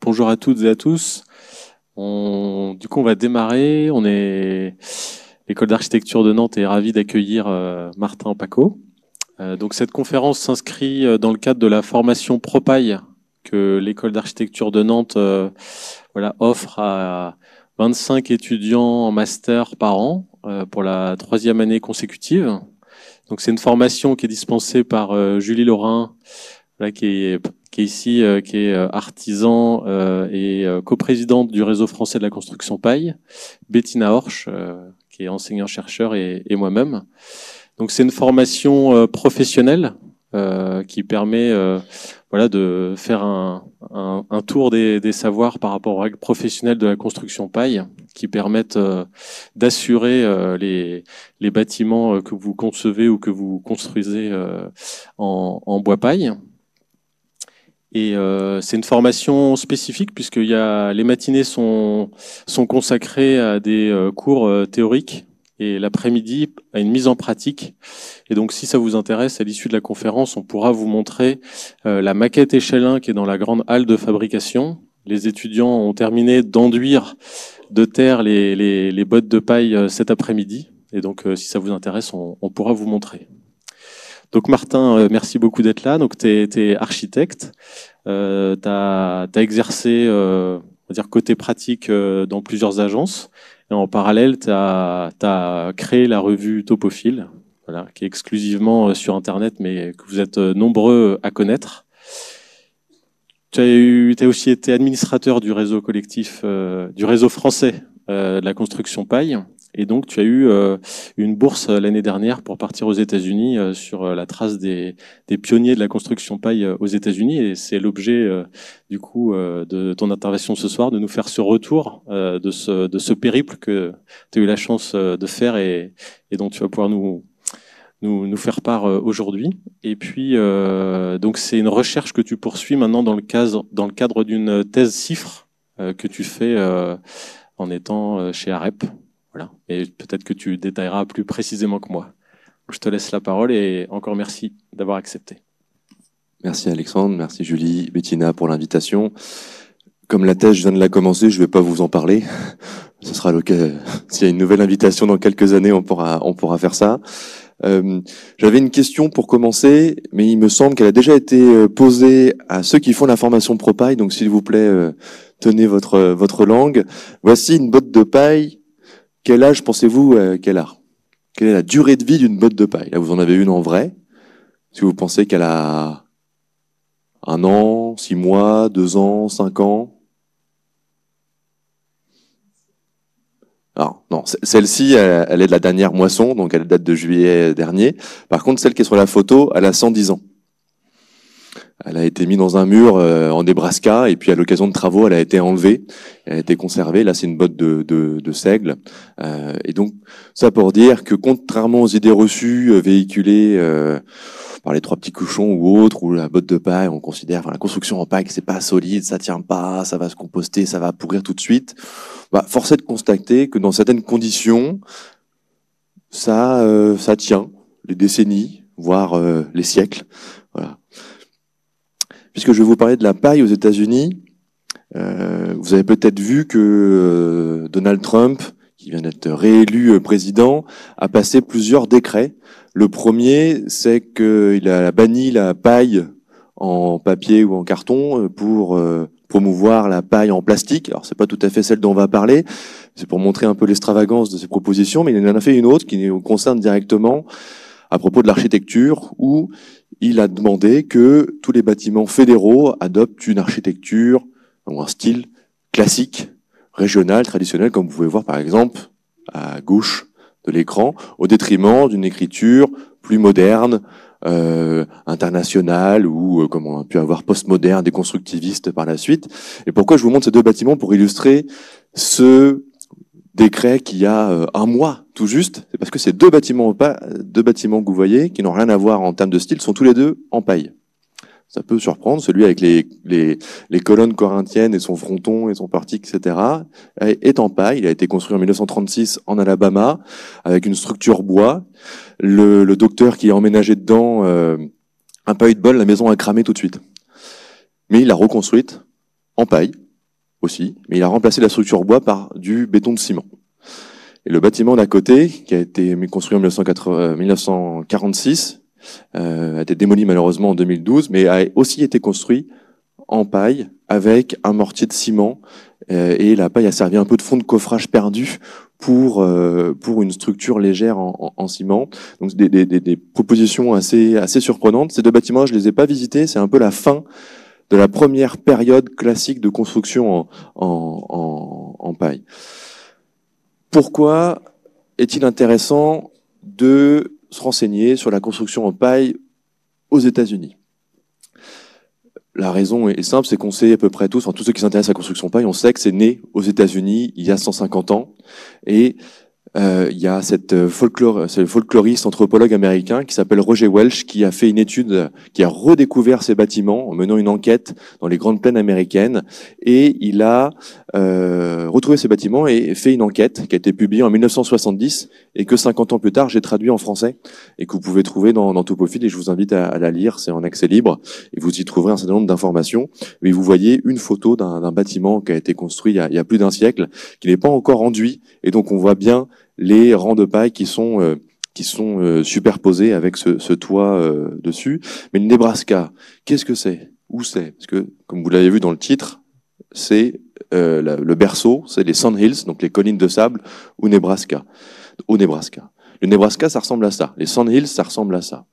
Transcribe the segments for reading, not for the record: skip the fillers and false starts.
Bonjour à toutes et à tous. Du coup, on va démarrer. On est l'École d'architecture de Nantes est ravi d'accueillir Martin Paco. Donc, cette conférence s'inscrit dans le cadre de la formation Propaille que l'École d'architecture de Nantes offre à 25 étudiants en master par an pour la 3e année consécutive. Donc, c'est une formation qui est dispensée par Julie Laurin, qui est ici, qui est artisan et coprésidente du réseau français de la construction paille, Bettina Horsch, qui est enseignant-chercheur, et moi-même. Donc c'est une formation professionnelle qui permet de faire un tour des savoirs par rapport aux règles professionnelles de la construction paille, qui permettent d'assurer les bâtiments que vous concevez ou que vous construisez en bois paille. Et c'est une formation spécifique puisque les matinées sont consacrées à des cours théoriques et l'après-midi à une mise en pratique. Et donc, si ça vous intéresse, à l'issue de la conférence, on pourra vous montrer la maquette échelle qui est dans la grande halle de fabrication. Les étudiants ont terminé d'enduire de terre les bottes de paille cet après-midi. Et donc, si ça vous intéresse, on pourra vous montrer. Donc Martin, merci beaucoup d'être là. Donc tu es architecte, tu as exercé on va dire côté pratique dans plusieurs agences. Et en parallèle, tu as créé la revue Topophile, qui est exclusivement sur Internet, mais que vous êtes nombreux à connaître. Tu as aussi été administrateur du réseau collectif, du réseau français de la construction paille. Et donc, tu as eu une bourse l'année dernière pour partir aux États-Unis sur la trace des pionniers de la construction paille aux États-Unis. Et c'est l'objet du coup de ton intervention ce soir, de nous faire ce retour de ce périple que tu as eu la chance de faire et dont tu vas pouvoir nous faire part aujourd'hui. Et puis, donc, c'est une recherche que tu poursuis maintenant dans le cadre d'une thèse CIFRE que tu fais en étant chez AREP. Voilà. Et peut-être que tu détailleras plus précisément que moi. Je te laisse la parole et encore merci d'avoir accepté. Merci Alexandre, merci Julie, Bettina pour l'invitation. Comme la thèse, je viens de la commencer, je ne vais pas vous en parler. Ce sera l'occasion. S'il y a une nouvelle invitation dans quelques années, on pourra faire ça. J'avais une question pour commencer, mais il me semble qu'elle a déjà été posée à ceux qui font la formation Propaille. Donc s'il vous plaît, tenez votre langue. Voici une botte de paille. Quel âge pensez-vous qu'elle a? Quelle est la durée de vie d'une botte de paille? Là, vous en avez une en vrai. Est-ce que vous pensez qu'elle a 1 an, 6 mois, 2 ans, 5 ans? Alors, non, celle-ci, elle est de la dernière moisson, donc elle date de juillet dernier. Par contre, celle qui est sur la photo, elle a 110 ans. Elle a été mise dans un mur en Nebraska et puis à l'occasion de travaux, elle a été enlevée, elle a été conservée. Là, c'est une botte de seigle. Et donc, ça pour dire que contrairement aux idées reçues véhiculées par les 3 petits cochons ou autres, ou la botte de paille, on considère la construction en paille que c'est pas solide, ça tient pas, ça va se composter, ça va pourrir tout de suite. Force est de constater que dans certaines conditions, ça tient les décennies, voire les siècles. Voilà. Puisque je vais vous parler de la paille aux États-Unis, vous avez peut-être vu que Donald Trump, qui vient d'être réélu président, a passé plusieurs décrets. Le premier, c'est qu'il a banni la paille en papier ou en carton pour promouvoir la paille en plastique. Alors, c'est pas tout à fait celle dont on va parler. C'est pour montrer un peu l'extravagance de ces propositions, mais il en a fait une autre qui nous concerne directement à propos de l'architecture, où il a demandé que tous les bâtiments fédéraux adoptent une architecture ou un style classique, régional, traditionnel, comme vous pouvez voir par exemple à gauche de l'écran, au détriment d'une écriture plus moderne, internationale ou comme on a pu avoir postmoderne, déconstructiviste par la suite. Et pourquoi je vous montre ces 2 bâtiments? Pour illustrer ce décret qu'il y a 1 mois tout juste, c'est parce que ces 2 bâtiments que vous voyez, qui n'ont rien à voir en termes de style, sont tous les 2 en paille. Ça peut surprendre, celui avec les colonnes corinthiennes et son fronton et son portique, etc., est en paille. Il a été construit en 1936 en Alabama, avec une structure bois. Le docteur qui a emménagé dedans, un pas eu de bol, la maison a cramé tout de suite. Mais il l'a reconstruite en paille, aussi, mais il a remplacé la structure bois par du béton de ciment. Et le bâtiment d'à côté, qui a été construit en 1946, a été démoli malheureusement en 2012, mais a aussi été construit en paille avec un mortier de ciment, et la paille a servi un peu de fond de coffrage perdu pour une structure légère en ciment. Donc des propositions assez surprenantes. Ces deux bâtiments, je les ai pas visités, c'est un peu la fin de la première période classique de construction en paille. Pourquoi est-il intéressant de se renseigner sur la construction en paille aux États-Unis? La raison est simple, c'est qu'on sait à peu près tous, enfin tous ceux qui s'intéressent à la construction en paille, on sait que c'est né aux États-Unis il y a 150 ans, et il y a ce folkloriste anthropologue américain qui s'appelle Roger Welch, qui a fait une étude, qui a redécouvert ces bâtiments en menant une enquête dans les grandes plaines américaines, et il a retrouvé ces bâtiments et fait une enquête qui a été publiée en 1970 et que 50 ans plus tard j'ai traduit en français et que vous pouvez trouver dans Topophile, et je vous invite à la lire, c'est en accès libre et vous y trouverez un certain nombre d'informations. Mais vous voyez une photo d'un bâtiment qui a été construit il y a plus d'un siècle, qui n'est pas encore enduit, et donc on voit bien les rangs de paille qui sont superposés avec ce toit dessus. Mais le Nebraska, qu'est-ce que c'est? Où c'est? Parce que, comme vous l'avez vu dans le titre, c'est le berceau, c'est les Sand Hills, donc les collines de sable, au Nebraska. Le Nebraska, ça ressemble à ça. Les Sand Hills, ça ressemble à ça.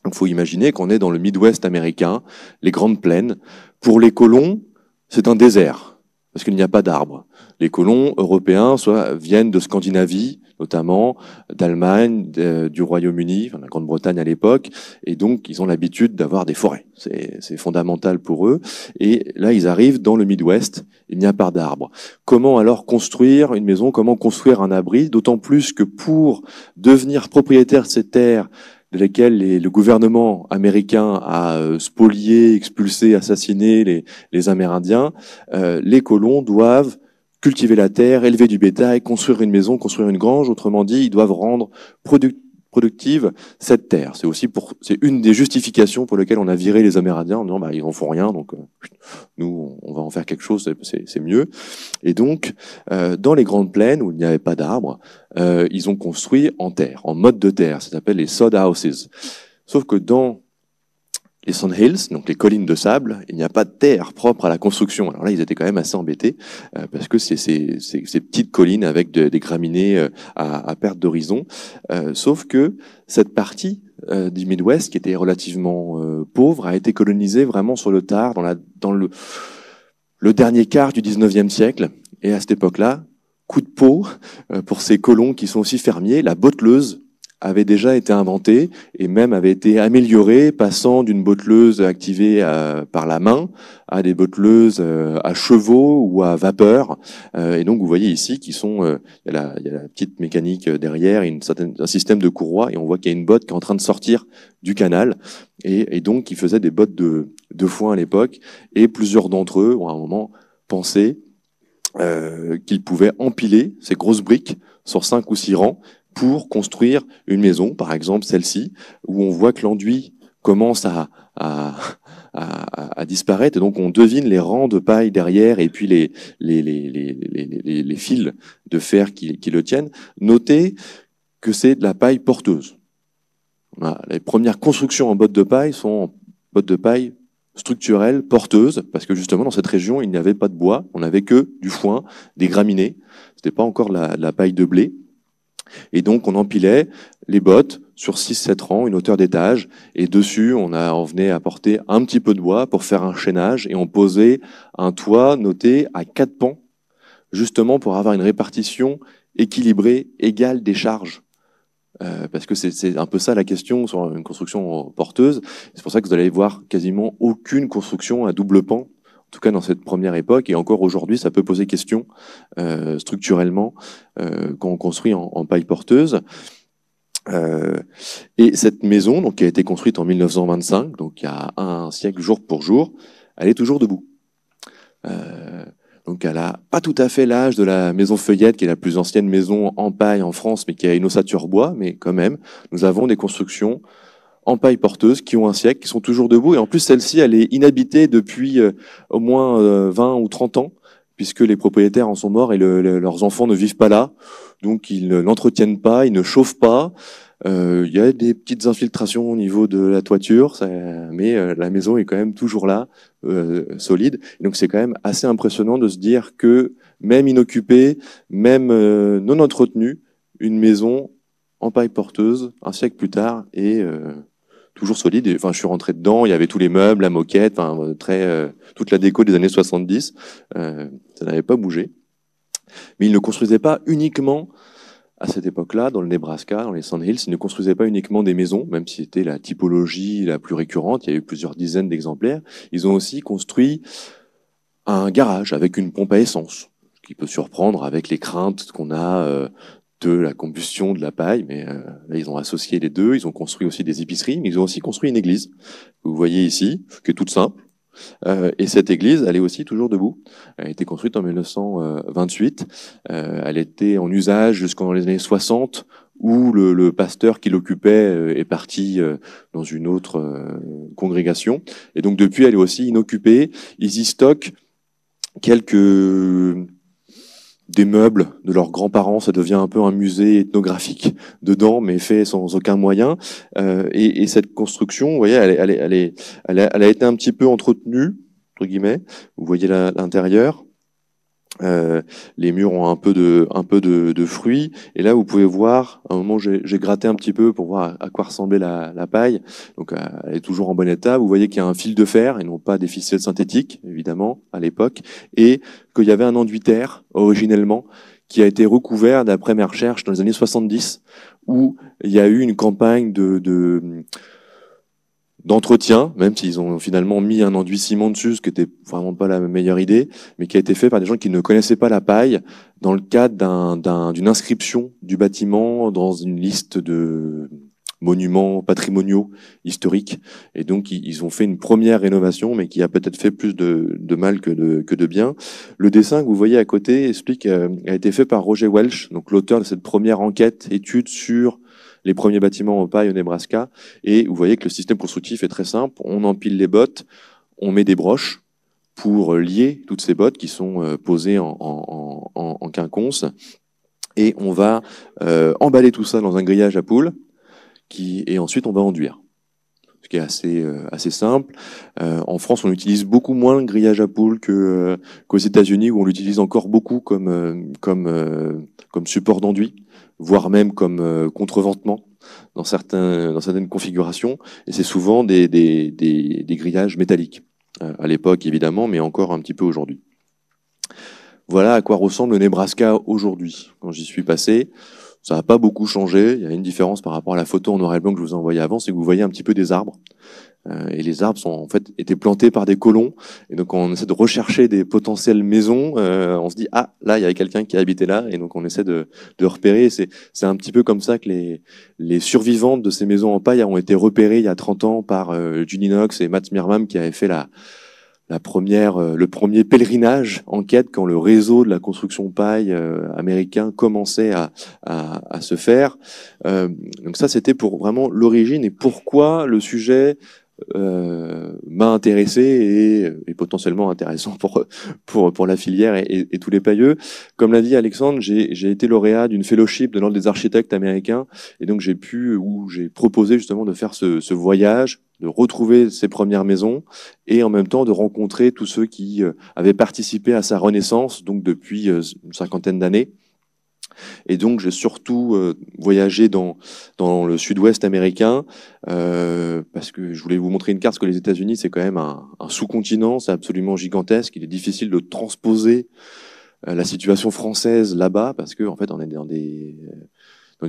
Donc, il faut imaginer qu'on est dans le Midwest américain, les grandes plaines. Pour les colons, c'est un désert, parce qu'il n'y a pas d'arbres. Les colons européens viennent de Scandinavie, notamment d'Allemagne, du Royaume-Uni, enfin, de la Grande-Bretagne à l'époque, et donc ils ont l'habitude d'avoir des forêts. C'est fondamental pour eux. Et là, ils arrivent dans le Midwest, il n'y a pas d'arbres. Comment alors construire une maison? Comment construire un abri? D'autant plus que pour devenir propriétaire de ces terres, de lesquelles le gouvernement américain a spolié, expulsé, assassiné les Amérindiens, les colons doivent cultiver la terre, élever du bétail, construire une maison, construire une grange. Autrement dit, ils doivent rendre productive cette terre. C'est une des justifications pour lesquelles on a viré les Amérindiens en disant ils en font rien, donc nous on va en faire quelque chose, c'est mieux. Et donc dans les grandes plaines où il n'y avait pas d'arbres, ils ont construit en terre, en mode de terre. Ça s'appelle les sod houses. Sauf que dans les Sand Hills, donc les collines de sable, il n'y a pas de terre propre à la construction. Alors là, ils étaient quand même assez embêtés parce que c'est ces petites collines avec des graminées à perte d'horizon. Sauf que cette partie du Midwest, qui était relativement pauvre, a été colonisée vraiment sur le tard, dans le dernier quart du 19e siècle. Et à cette époque-là, coup de peau pour ces colons qui sont aussi fermiers, la botteleuse avait déjà été inventée et même avait été améliorée, passant d'une botteleuse activée par la main à des botteleuses à chevaux ou à vapeur. Et donc vous voyez ici qu'il y a la petite mécanique derrière, un système de courroie, et on voit qu'il y a une botte qui est en train de sortir du canal, et donc ils faisaient des bottes de foin à l'époque, et plusieurs d'entre eux ont à un moment pensé qu'ils pouvaient empiler ces grosses briques sur 5 ou 6 rangs pour construire une maison, par exemple celle-ci, où on voit que l'enduit commence à disparaître, et donc on devine les rangs de paille derrière, et puis les fils de fer qui le tiennent. Notez que c'est de la paille porteuse. Voilà. Les premières constructions en bottes de paille sont en bottes de paille structurelles, porteuses, parce que justement dans cette région il n'y avait pas de bois, on n'avait que du foin, des graminées, c'était pas encore la paille de blé. Et donc, on empilait les bottes sur 6-7 rangs, une hauteur d'étage, et dessus, on venait apporter un petit peu de bois pour faire un chaînage, et on posait un toit noté à 4 pans, justement pour avoir une répartition équilibrée, égale des charges. Parce que c'est un peu ça la question sur une construction porteuse. C'est pour ça que vous allez voir quasiment aucune construction à double pan, en tout cas dans cette première époque, et encore aujourd'hui, ça peut poser question structurellement quand on construit en paille porteuse. Et cette maison, donc, qui a été construite en 1925, donc il y a un siècle jour pour jour, elle est toujours debout. Donc elle a pas tout à fait l'âge de la maison Feuillette, qui est la plus ancienne maison en paille en France, mais qui a une ossature bois, mais quand même, nous avons des constructions en paille porteuse qui ont un siècle, qui sont toujours debout. Et en plus, celle-ci, elle est inhabitée depuis au moins 20 ou 30 ans, puisque les propriétaires en sont morts et leurs enfants ne vivent pas là. Donc ils ne l'entretiennent pas, ils ne chauffent pas. Il y a des petites infiltrations au niveau de la toiture, mais la maison est quand même toujours là, solide. Et donc c'est quand même assez impressionnant de se dire que même inoccupée, même non entretenue, une maison en paille porteuse, un siècle plus tard, est toujours solide. Et, enfin, je suis rentré dedans, il y avait tous les meubles, la moquette, enfin, toute la déco des années 70. Ça n'avait pas bougé. Mais ils ne construisaient pas uniquement à cette époque-là, dans le Nebraska, dans les Sandhills, ils ne construisaient pas uniquement des maisons, même si c'était la typologie la plus récurrente. Il y a eu plusieurs dizaines d'exemplaires. Ils ont aussi construit un garage avec une pompe à essence, ce qui peut surprendre avec les craintes qu'on a de la combustion de la paille. Mais là, ils ont associé les deux. Ils ont construit aussi des épiceries, mais ils ont aussi construit une église, que vous voyez ici, qui est toute simple. Et cette église, elle est aussi toujours debout. Elle a été construite en 1928. Elle était en usage jusqu'en les années 60, où le pasteur qui l'occupait est parti dans une autre congrégation. Et donc depuis, elle est aussi inoccupée. Ils y stockent des meubles de leurs grands-parents, ça devient un peu un musée ethnographique dedans, mais fait sans aucun moyen. Et cette construction, vous voyez, elle a été un petit peu entretenue, entre guillemets. Vous voyez l'intérieur. Les murs ont un peu de fruits. Et là, vous pouvez voir, à un moment, j'ai gratté un petit peu pour voir à quoi ressemblait la paille. Donc, elle est toujours en bon état. Vous voyez qu'il y a un fil de fer et non pas des ficelles synthétiques, évidemment, à l'époque. Et qu'il y avait un enduit terre, originellement, qui a été recouvert, d'après mes recherches, dans les années 70, où il y a eu une campagne d'entretien, même s'ils ont finalement mis un enduit ciment dessus, ce qui était vraiment pas la meilleure idée, mais qui a été fait par des gens qui ne connaissaient pas la paille, dans le cadre d'une inscription du bâtiment dans une liste de monuments patrimoniaux historiques. Et donc, ils ont fait une première rénovation, mais qui a peut-être fait plus de mal que de bien. Le dessin que vous voyez à côté explique, a été fait par Roger Welch, donc l'auteur de cette première étude sur les premiers bâtiments en paille au Nebraska. Et vous voyez que le système constructif est très simple. On empile les bottes, on met des broches pour lier toutes ces bottes qui sont posées en quinconce. Et on va emballer tout ça dans un grillage à poules et ensuite on va enduire. Ce qui est assez simple. En France, on utilise beaucoup moins le grillage à poules qu'aux États-Unis, où on l'utilise encore beaucoup comme support d'enduit, voire même comme contreventement dans certaines configurations. Et c'est souvent des grillages métalliques, à l'époque évidemment, mais encore un petit peu aujourd'hui. Voilà à quoi ressemble le Nebraska aujourd'hui. Quand j'y suis passé, ça n'a pas beaucoup changé. Il y a une différence par rapport à la photo en noir et blanc que je vous ai envoyée avant, c'est que vous voyez un petit peu des arbres. Et les arbres sont en fait étaient plantés par des colons. Et donc on essaie de rechercher des potentielles maisons. On se dit là il y avait quelqu'un qui habitait là, et donc on essaie de repérer. C'est un petit peu comme ça que les survivantes de ces maisons en paille ont été repérées il y a 30 ans par Julie Knox et Matt Mirmam, qui avaient fait le premier pèlerinage en quête quand le réseau de la construction paille américain commençait à se faire. Donc ça, c'était pour vraiment l'origine et pourquoi le sujet m'a intéressé et potentiellement intéressant pour la filière et tous les pailleux. Comme l'a dit Alexandre, j'ai été lauréat d'une fellowship de l'Ordre des architectes américains, et donc j'ai proposé justement de faire ce voyage, de retrouver ces premières maisons et en même temps de rencontrer tous ceux qui avaient participé à sa renaissance, donc depuis une cinquantaine d'années. Et donc, j'ai surtout voyagé dans le sud-ouest américain parce que je voulais vous montrer une carte, parce que les États-Unis, c'est quand même un sous-continent, c'est absolument gigantesque. Il est difficile de transposer la situation française là-bas, parce que en fait, on est dans des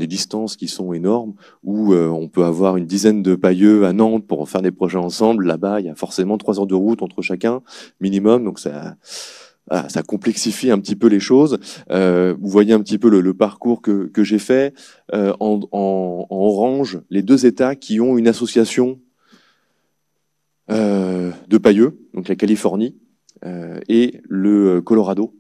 distances qui sont énormes, où on peut avoir une dizaine de pailleux à Nantes pour faire des projets ensemble. Là-bas, il y a forcément 3 heures de route entre chacun, minimum, donc ça complexifie un petit peu les choses. Vous voyez un petit peu le parcours que j'ai fait. En orange, les 2 États qui ont une association de pailleux, donc la Californie et le Colorado.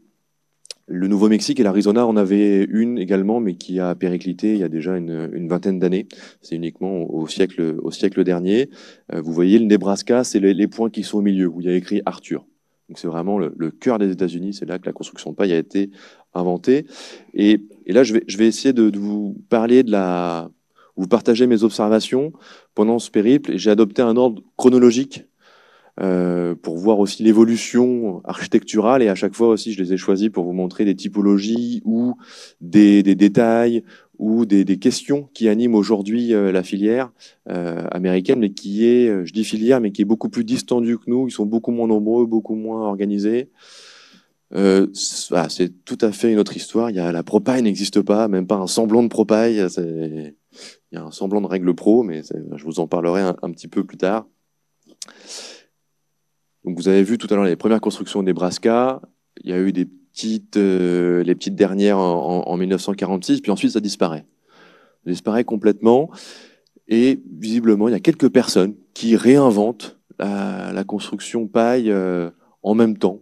Le Nouveau-Mexique et l'Arizona en avaient une également, mais qui a périclité il y a déjà une vingtaine d'années. C'est uniquement au siècle dernier. Vous voyez, le Nebraska, c'est les points qui sont au milieu, où il y a écrit Arthur. Donc c'est vraiment le cœur des États-Unis, c'est là que la construction de paille a été inventée. Et là, je vais essayer de vous parler vous partager mes observations pendant ce périple. Et j'ai adopté un ordre chronologique pour voir aussi l'évolution architecturale. Et à chaque fois aussi, je les ai choisis pour vous montrer des typologies ou des détails ou des questions qui animent aujourd'hui la filière américaine, mais qui est, je dis filière, mais qui est beaucoup plus distendue que nous. Ils sont beaucoup moins nombreux, beaucoup moins organisés. Voilà, c'est tout à fait une autre histoire. La Propine n'existe pas, même pas un semblant de Propine. Il y a un semblant de règle pro, mais je vous en parlerai un petit peu plus tard. Donc vous avez vu tout à l'heure les premières constructions au Nebraska. Il y a eu les petites dernières en 1946, puis ensuite ça disparaît. Ça disparaît complètement. Et visiblement, il y a quelques personnes qui réinventent la construction paille en même temps.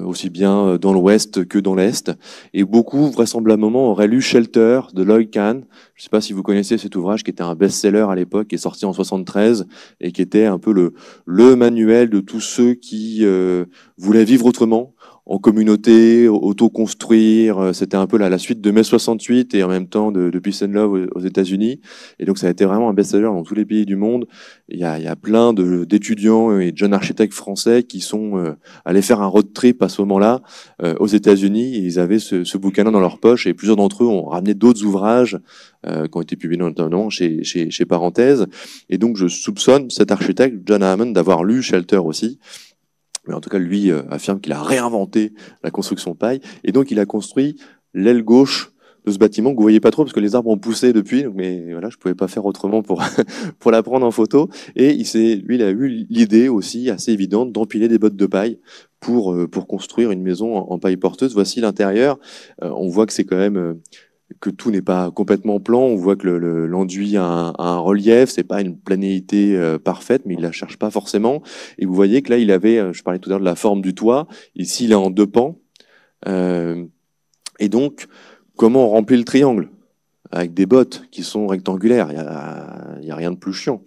Aussi bien dans l'Ouest que dans l'Est. Et beaucoup, vraisemblablement, auraient lu Shelter de Lloyd Kahn. Je ne sais pas si vous connaissez cet ouvrage qui était un best-seller à l'époque, qui est sorti en 73 et qui était un peu le manuel de tous ceux qui voulaient vivre autrement, en communauté, auto-construire. C'était un peu la suite de Mai 68 et en même temps de Peace and Love aux États-Unis. Et donc ça a été vraiment un best-seller dans tous les pays du monde. Il y a plein d'étudiants et de jeunes architectes français qui sont allés faire un road trip à ce moment-là aux États-Unis. Et ils avaient ce bouquin-là dans leur poche et plusieurs d'entre eux ont ramené d'autres ouvrages qui ont été publiés notamment chez Parenthèse. Et donc je soupçonne cet architecte, John Hammond, d'avoir lu Shelter aussi. Mais en tout cas, lui affirme qu'il a réinventé la construction paille. Et donc, il a construit l'aile gauche de ce bâtiment que vous voyez pas trop parce que les arbres ont poussé depuis. Mais voilà, je pouvais pas faire autrement pour pour la prendre en photo. Et lui, il a eu l'idée aussi assez évidente d'empiler des bottes de paille pour construire une maison en paille porteuse. Voici l'intérieur. On voit que c'est quand même que tout n'est pas complètement plan. On voit que l'enduit a un relief, c'est pas une planéité parfaite, mais il la cherche pas forcément. Et vous voyez que là, il avait, je parlais tout à l'heure de la forme du toit. Ici, il est en deux pans. Et donc, comment on remplit le triangle? Avec des bottes qui sont rectangulaires. Il y a rien de plus chiant.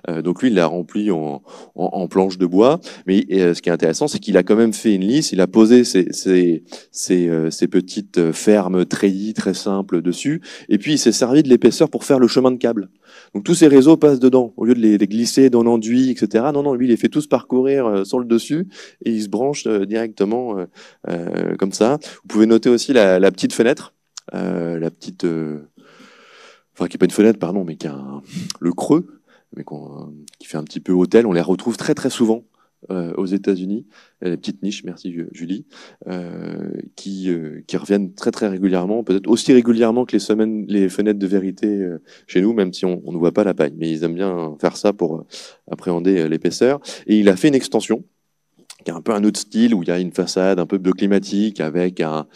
Donc lui, il l'a rempli en planche de bois. Mais ce qui est intéressant, c'est qu'il a quand même fait une lisse. Il a posé ces petites fermes treillis très simples dessus. Et puis, il s'est servi de l'épaisseur pour faire le chemin de câble. Donc tous ces réseaux passent dedans. Au lieu de les glisser dans l'enduit, etc. Non, lui, il les fait tous parcourir sur le dessus. Et il se branche directement comme ça. Vous pouvez noter aussi la petite fenêtre. La petite... Enfin, qui n'est pas une fenêtre, pardon, mais qui a le creux, mais qui fait un petit peu hôtel. On les retrouve très très souvent aux États-Unis. Les petites niches, merci Julie, qui reviennent très très régulièrement, peut-être aussi régulièrement que les fenêtres de vérité chez nous, même si on ne voit pas la paille. Mais ils aiment bien faire ça pour appréhender l'épaisseur. Et il a fait une extension qui est un peu un autre style, où il y a une façade un peu bioclimatique avec un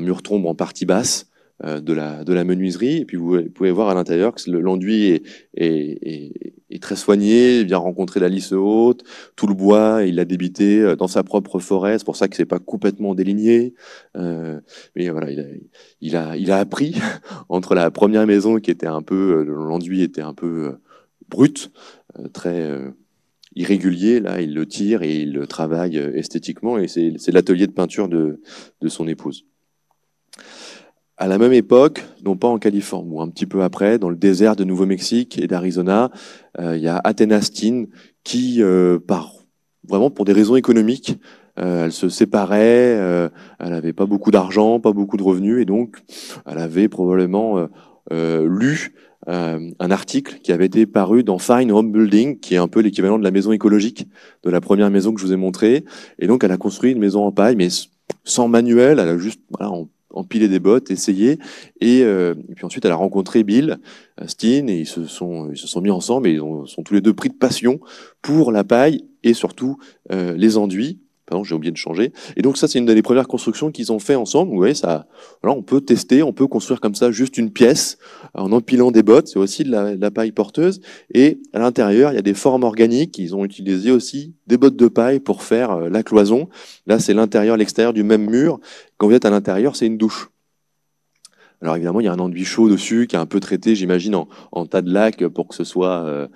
mur tombe en partie basse. De la menuiserie, et puis vous pouvez voir à l'intérieur que l'enduit est très soigné, bien rencontré la lisse haute, tout le bois il l'a débité dans sa propre forêt, c'est pour ça que c'est pas complètement déligné, mais voilà, il a appris entre la première maison qui était un peu, l'enduit était un peu brut, très irrégulier, là il le tire et il le travaille esthétiquement, et c'est l'atelier de peinture de son épouse. À la même époque, non pas en Californie, ou un petit peu après, dans le désert de Nouveau-Mexique et d'Arizona, il y a Athena Steen qui, vraiment pour des raisons économiques, elle se séparait, elle n'avait pas beaucoup d'argent, pas beaucoup de revenus, et donc elle avait probablement lu un article qui avait été paru dans Fine Home Building, qui est un peu l'équivalent de la maison écologique, de la première maison que je vous ai montrée. Et donc elle a construit une maison en paille, mais sans manuel, elle a juste empilé des bottes, essayé, et puis ensuite elle a rencontré Bill Steen, et ils se sont mis ensemble, et ils sont tous les deux pris de passion pour la paille et surtout les enduits. Pardon, j'ai oublié de changer. Et donc ça, c'est une des premières constructions qu'ils ont fait ensemble. Vous voyez, ça, voilà, on peut tester, on peut construire comme ça juste une pièce en empilant des bottes. C'est aussi de la paille porteuse. Et à l'intérieur, il y a des formes organiques. Ils ont utilisé aussi des bottes de paille pour faire la cloison. Là, c'est l'intérieur, l'extérieur du même mur. Quand vous êtes à l'intérieur, c'est une douche. Alors évidemment, il y a un enduit chaud dessus qui est un peu traité, j'imagine, en tas de lac pour que ce soit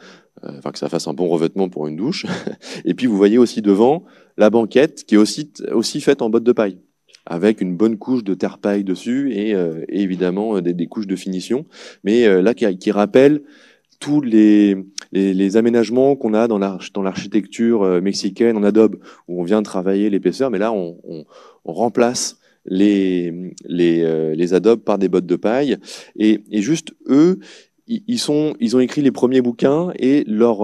enfin que ça fasse un bon revêtement pour une douche. Et puis vous voyez aussi devant la banquette qui est aussi faite en bottes de paille, avec une bonne couche de terre-paille dessus et évidemment des couches de finition, mais là qui rappelle tous les aménagements qu'on a dans l'architecture mexicaine en adobe, où on vient de travailler l'épaisseur, mais là on remplace les adobes par des bottes de paille. Et juste eux, ils ont écrit les premiers bouquins et leur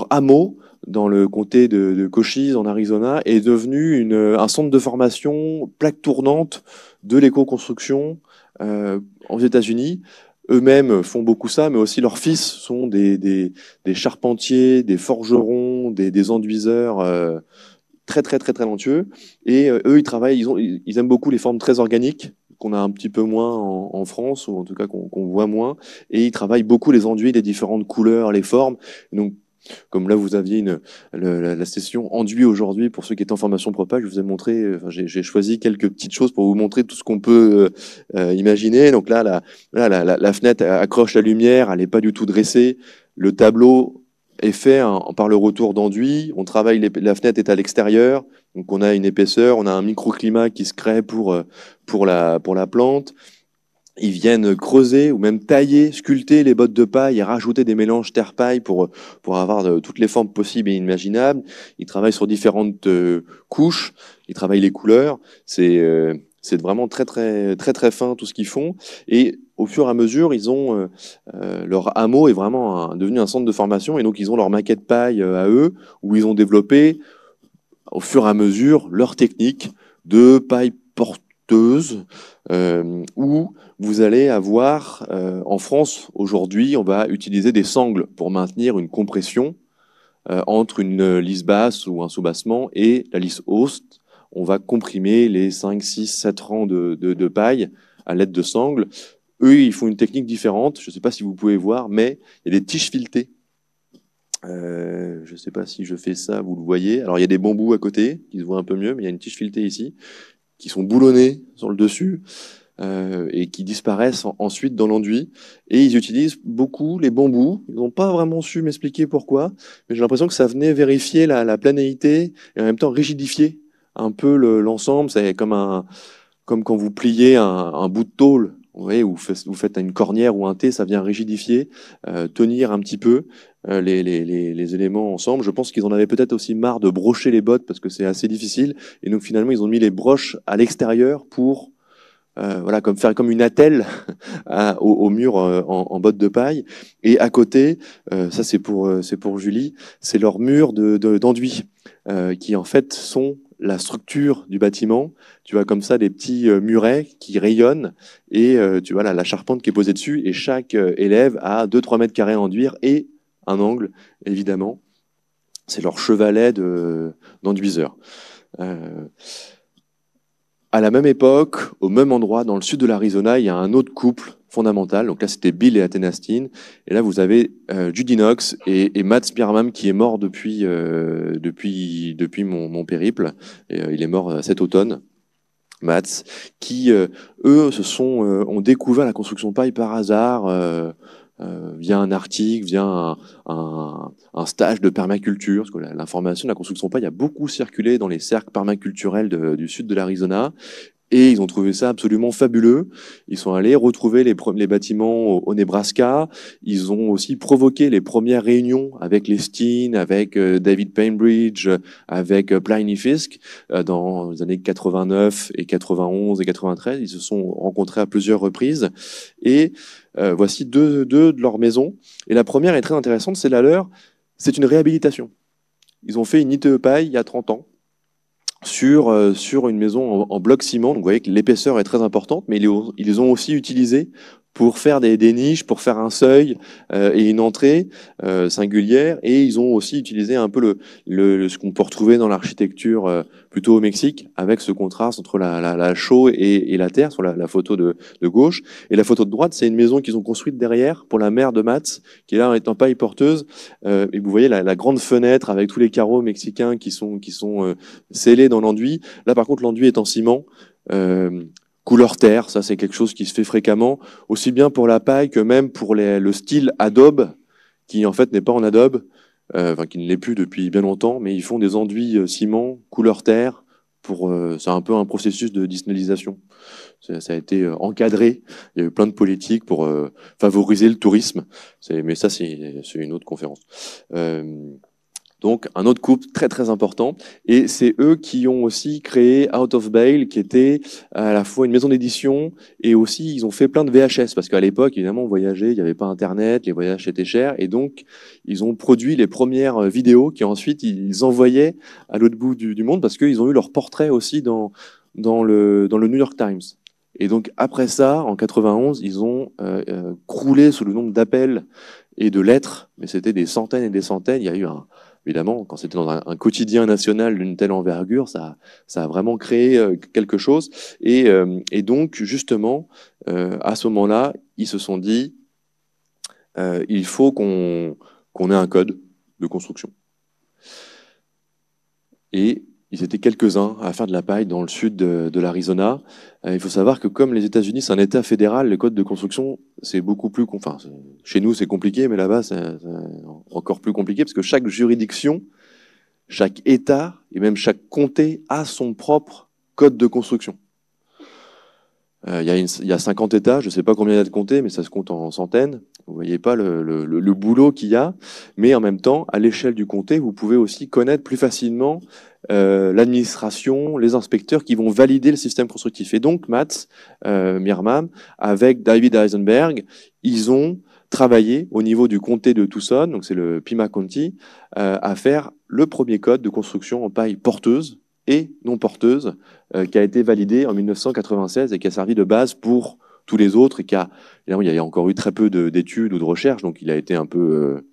hameau dans le comté de Cochise en Arizona est devenu un centre de formation plaque tournante de l'éco-construction aux États-Unis. Eux-mêmes font beaucoup ça, mais aussi leurs fils sont des charpentiers, des forgerons, des enduiseurs très talentueux. Et eux, ils aiment beaucoup les formes très organiques qu'on a un petit peu moins en France, ou en tout cas qu'on voit moins. Et ils travaillent beaucoup les enduits, les différentes couleurs, les formes. Donc, comme là, vous aviez la session enduit aujourd'hui, pour ceux qui étaient en formation propage, je vous ai montré, j'ai choisi quelques petites choses pour vous montrer tout ce qu'on peut imaginer. Donc là, la fenêtre accroche la lumière, elle n'est pas du tout dressée. Le tableau est fait par le retour d'enduit. On travaille, la fenêtre est à l'extérieur, donc on a une épaisseur, on a un microclimat qui se crée pour la plante. Ils viennent creuser ou même tailler, sculpter les bottes de paille et rajouter des mélanges terre-paille pour avoir toutes les formes possibles et imaginables. Ils travaillent sur différentes couches, ils travaillent les couleurs. C'est vraiment très fin tout ce qu'ils font. Et au fur et à mesure, ils ont leur hameau est vraiment devenu un centre de formation, et donc ils ont leur maquette paille à eux, où ils ont développé au fur et à mesure leur technique de paille porteuse, où vous allez avoir, en France, aujourd'hui, on va utiliser des sangles pour maintenir une compression entre une lisse basse ou un soubassement et la lisse haute. On va comprimer les 5, 6, 7 rangs de paille à l'aide de sangles. Eux, ils font une technique différente. Je ne sais pas si vous pouvez voir, mais il y a des tiges filetées. Je ne sais pas si je fais ça, vous le voyez. Alors, il y a des bambous à côté, qui se voient un peu mieux, mais il y a une tige filetée ici, qui sont boulonnés sur le dessus. Et qui disparaissent ensuite dans l'enduit. Et ils utilisent beaucoup les bambous. Ils n'ont pas vraiment su m'expliquer pourquoi, mais j'ai l'impression que ça venait vérifier la planéité et en même temps rigidifier un peu l'ensemble. C'est comme quand vous pliez un bout de tôle, vous voyez, vous faites une cornière ou un T, ça vient rigidifier, tenir un petit peu les éléments ensemble. Je pense qu'ils en avaient peut-être aussi marre de brocher les bottes parce que c'est assez difficile. Et donc finalement, ils ont mis les broches à l'extérieur pour voilà, faire comme une attelle au mur en bottes de paille. Et à côté, ça c'est pour Julie, c'est leur mur d'enduit qui en fait sont la structure du bâtiment. Tu vois comme ça des petits murets qui rayonnent et tu vois la charpente qui est posée dessus, et chaque élève a 2-3 mètres carrés à enduire et un angle, évidemment. C'est leur chevalet d'enduiseur. À la même époque, au même endroit, dans le sud de l'Arizona, il y a un autre couple fondamental. Donc là, c'était Bill et Athena Steen. Et là, vous avez Judy Knox et Matt Spearman, qui est mort depuis mon périple. Et, il est mort cet automne. Mats, qui eux ont découvert la construction de paille par hasard. Via un article, via un stage de permaculture, parce que l'information de la construction paille a beaucoup circulé dans les cercles permaculturels du sud de l'Arizona, et ils ont trouvé ça absolument fabuleux. Ils sont allés retrouver les bâtiments au Nebraska. Ils ont aussi provoqué les premières réunions avec les Steen, avec David Bainbridge, avec Pliny Fisk dans les années 89 et 91 et 93. Ils se sont rencontrés à plusieurs reprises. Et voici deux de leurs maisons. Et la première est très intéressante, c'est la leur. C'est une réhabilitation. Ils ont fait une ITE paille il y a 30 ans. Sur une maison en bloc ciment. Donc vous voyez que l'épaisseur est très importante, mais ils les ont aussi utilisés pour faire des niches, pour faire un seuil et une entrée singulière. Et ils ont aussi utilisé un peu ce qu'on peut retrouver dans l'architecture plutôt au Mexique, avec ce contraste entre la chaux et la terre, sur la photo de gauche. Et la photo de droite, c'est une maison qu'ils ont construite derrière pour la mère de Mats, qui est là en étant paille porteuse. Et vous voyez la grande fenêtre avec tous les carreaux mexicains qui sont scellés dans l'enduit. Là, par contre, l'enduit est en ciment. Couleur terre, ça c'est quelque chose qui se fait fréquemment, aussi bien pour la paille que même pour le style adobe, qui en fait n'est pas en adobe, enfin qui ne l'est plus depuis bien longtemps, mais ils font des enduits ciment, couleur terre, c'est un peu un processus de disneylisation. Ça a été encadré, il y a eu plein de politiques pour favoriser le tourisme, mais ça c'est une autre conférence. Donc un autre couple très très important, et c'est eux qui ont aussi créé Out of Bale, qui était à la fois une maison d'édition, et aussi ils ont fait plein de VHS, parce qu'à l'époque évidemment on voyageait, il n'y avait pas internet, les voyages étaient chers, et donc ils ont produit les premières vidéos qui ensuite ils envoyaient à l'autre bout du monde, parce qu'ils ont eu leur portrait aussi dans le New York Times. Et donc après ça, en 91, ils ont croulé sous le nombre d'appels et de lettres, mais c'était des centaines et des centaines. Il y a eu évidemment, quand c'était dans un quotidien national d'une telle envergure, ça a vraiment créé quelque chose. Et donc, justement, à ce moment-là, ils se sont dit, il faut qu'on ait un code de construction. Et ils étaient quelques-uns à faire de la paille dans le sud de l'Arizona. Il faut savoir que comme les États-Unis, c'est un État fédéral, les codes de construction, c'est beaucoup plus... Enfin, chez nous, c'est compliqué, mais là-bas, c'est encore plus compliqué, parce que chaque juridiction, chaque État, et même chaque comté a son propre code de construction. Il y a 50 États, je ne sais pas combien il y a de comtés, mais ça se compte en centaines. Vous voyez pas le boulot qu'il y a, mais en même temps, à l'échelle du comté, vous pouvez aussi connaître plus facilement l'administration, les inspecteurs qui vont valider le système constructif. Et donc, Mats Meerman, avec David Eisenberg, ils ont travaillé au niveau du comté de Tucson, donc c'est le Pima County, à faire le premier code de construction en paille porteuse et non porteuse, qui a été validé en 1996 et qui a servi de base pour tous les autres, et évidemment, il y a encore eu très peu d'études ou de recherches, donc il a été un peu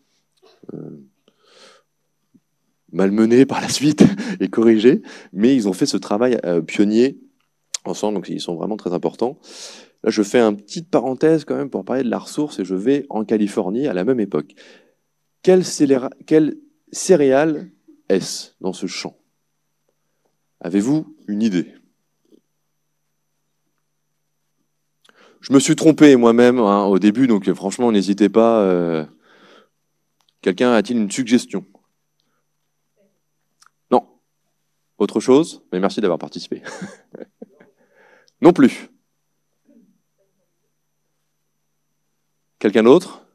malmené par la suite et corrigé, mais ils ont fait ce travail pionnier ensemble, donc ils sont vraiment très importants. Là, je fais une petite parenthèse quand même pour parler de la ressource, et je vais en Californie à la même époque. Quelle céréale est-ce dans ce champ? Avez-vous une idée? Je me suis trompé moi-même au début, donc franchement, n'hésitez pas. Quelqu'un a-t-il une suggestion? Non. Autre chose? Mais merci d'avoir participé. Non plus. Quelqu'un d'autre?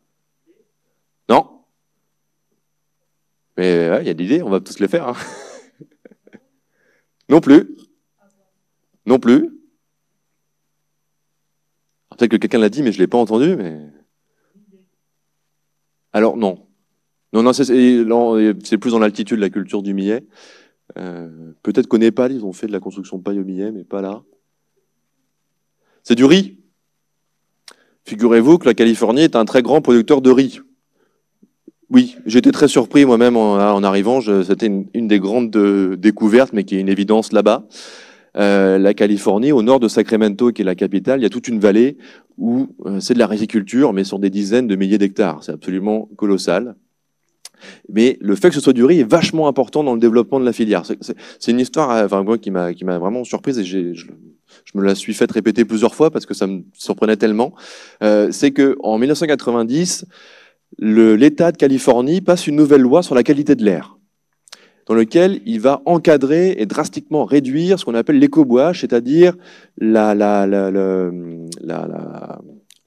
Non. Mais il y a de l'idée, on va tous les faire. Hein. Non plus. Non plus. Peut-être que quelqu'un l'a dit, mais je ne l'ai pas entendu. Mais... Alors, non. Non, c'est plus dans l'altitude, la culture du millet. Peut-être qu'au Népal, ils ont fait de la construction de paille au millet, mais pas là. C'est du riz. Figurez-vous que la Californie est un très grand producteur de riz. Oui, j'étais très surpris moi-même en arrivant. C'était une des grandes découvertes, mais qui est une évidence là-bas. La Californie, au nord de Sacramento, qui est la capitale, il y a toute une vallée où c'est de la riziculture, mais sur des dizaines de milliers d'hectares. C'est absolument colossal. Mais le fait que ce soit du riz est vachement important dans le développement de la filière. C'est une histoire moi, qui m'a vraiment surprise, et je me la suis faite répéter plusieurs fois parce que ça me surprenait tellement. C'est qu'en 1990, l'État de Californie passe une nouvelle loi sur la qualité de l'air, dans lequel il va encadrer et drastiquement réduire ce qu'on appelle l'éco-bois, c'est-à-dire